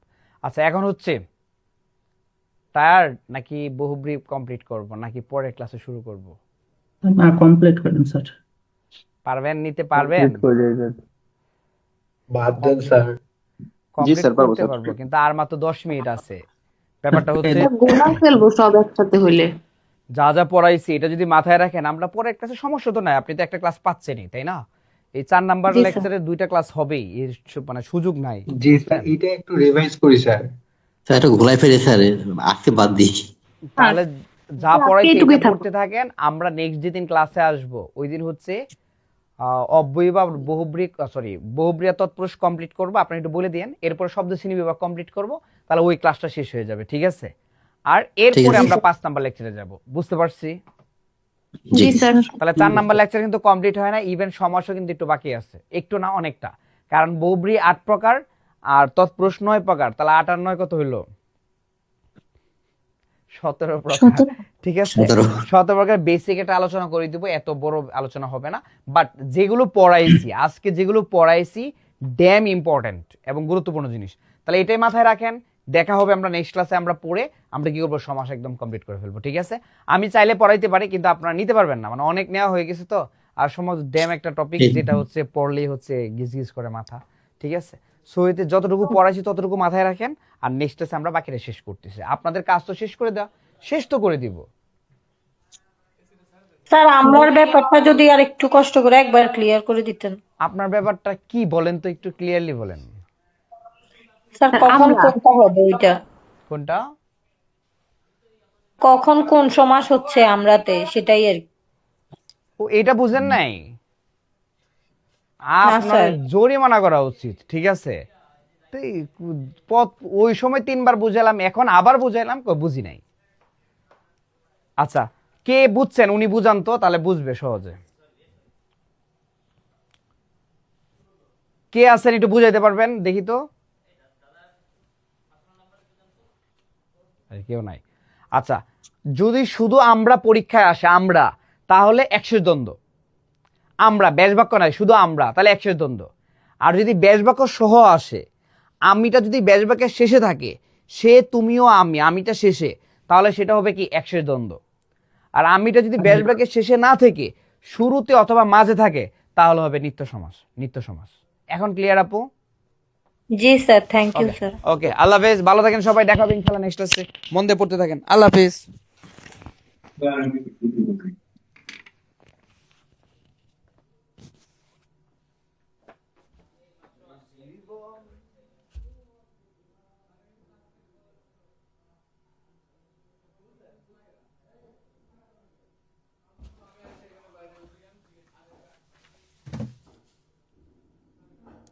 আচ্ছা, এখন হচ্ছে টায়ার্ড নাকি বহুব্রী কমপ্লিট করব নাকি পরের ক্লাসে শুরু করব? না, কমপ্লিট করেন স্যার। পারবেন? নিতে পারবেন? কমপ্লিট করে দেন। বাদ দেন স্যার। কমপ্লিট স্যার, পারবো করতে স্যার। পারবো, কিন্তু আর মাত্র 10 মিনিট আছে। ব্যাপারটা হচ্ছে স্যার, গোলা ফেলবো সব একসাথে হইলে। যা যা পড়াইছি এটা যদি মাথায় রাখেন, আমরা পরের ক্লাসে সমস্যা তো নাই। আপনি তো একটা ক্লাস পাচ্ছেনই, তাই না? এই 4 নাম্বার জি স্যার। লেকচারে 2টা ক্লাস হবেই, এর মানে সুযোগ নাই। জি স্যার, এটা একটু রিভাইজ করি স্যার। স্যার এটা ঘোলাই ফেলে স্যার, আজকে বাদ দিই। তাহলে যা আজকে পড়াইছি এইটুকুই এটা থাকুক। পড়তে থাকেন। আমরা নেক্সট যেদিন ক্লাসে আসব ওই দিন হচ্ছে অব্যয়ী বা বহুব্রী, সরি, বহুব্রীয়া তৎপুরুষ কমপ্লিট করব। আপনি একটু বলে দিয়েন। এরপর শব্দ শ্রেণী বিভাগ কমপ্লিট করব। তাহলে ওই ক্লাসটা শেষ হয়ে যাবে, ঠিক আছে? আর এরপরে আছে। আমরা 5 নাম্বার লেকচারে যাব। বুঝতে পারছি? জি জি স্যার। তাহলে 4 নাম্বার লেকচার কিন্তু কমপ্লিট হয় না। ইভেন সমাসও কিন্তু একটু বাকি আছে, একটু না অনেকটা। কারণ বহুব্রী 8 প্রকার আর তৎপুরুষ 9 প্রকার। তাহলে 8 আর 9 কত হইলো? 17 প্রকার। ঠিক আছে? 17 প্রকার বেসিক একটা আলোচনা করে দিব, এত বড় আলোচনা হবে না। বাট যেগুলো পড়াইছি আজকে, যেগুলো পড়াইছি ড্যাম ইম্পর্টেন্ট এবং গুরুত্বপূর্ণ জিনিস। তাহলে এটাই মাথায় রাখেন। দেখা হবে আমরা নেক্সট ক্লাসে। আমরা পড়ে আমরা কি করবো? সমাস একদম কমপ্লিট করে ফেলবো, ঠিক আছে? আমি চাইলে পড়াইতে পারি, কিন্তু আপনারা নিতে পারবেন না, মানে অনেক নেওয়া হয়ে গেছে তো। আর সমাজ ড্যাম একটা টপিক, যেটা হচ্ছে পড়লেই হচ্ছে গিজ গিজ করে মাথা, ঠিক আছে? সো এতে যতটুকু পড়াইছি ততটুকু মাথায় রাখেন। আর নেক্সট ক্লাসে আমরা বাকিটা শেষ করতেছি। আপনাদের কাজ তো শেষ করে দেওয়া, শেষ তো করে দিব। স্যার, আমার ব্যাপারটা যদি আর একটু কষ্ট করে একবার ক্লিয়ার করে দিতেন। আপনার ব্যাপারটা কি বলেন তো, একটু ক্লিয়ারলি বলেন। স্যার, কখন কোনটা হবে ওইটা? কোনটা? কখন কোন সমাস হচ্ছে আমরাতে, সেটাই আর কি। ও, এটা বুঝেন নাই? না আপনার স্যার। জরিমানা করা উচিত, ঠিক আছে? তো ওই সময় 3 বার বুঝালাম, এখন আবার বুঝাইলাম, বুঝি নাই। আচ্ছা, কে বুঝছেন উনি বুঝান তো, তাহলে বুঝবে সহজে। কে আছেন একটু বুঝাইতে পারবেন দেখি তো? কেউ নাই। আচ্ছা, যদি শুধু আমরা পরীক্ষায় আসে আমরা, তাহলে 100 দ্বন্দ্ব। আমরা ব্যাস বাক্য নাই, শুধু আমরা, তাহলে 100 দ্বন্দ্ব। আর যদি ব্যাস বাক্য সহ আসে, আমিটা যদি ব্যাস বাক্যের শেষে থাকে, সে, তুমিও, আমি, আমিটা শেষে, তাহলে সেটা হবে কি? 100 দ্বন্দ্ব। আর আমিটা যদি ব্যাস বাক্যের শেষে না থেকে শুরুতে অথবা মাঝে থাকে, তাহলে হবে নিত্য সমাস। নিত্য সমাস। এখন ক্লিয়ার আপু? জি স্যার, থ্যাংক ইউ স্যার। ওকে, আল্লাহ হাফেজ। ভালো থাকেন সবাই, দেখা হবে ইনশাআল্লাহ নেক্সট ক্লাসে। মন দিয়ে পড়তে থাকেন। আল্লাহ হাফেজ।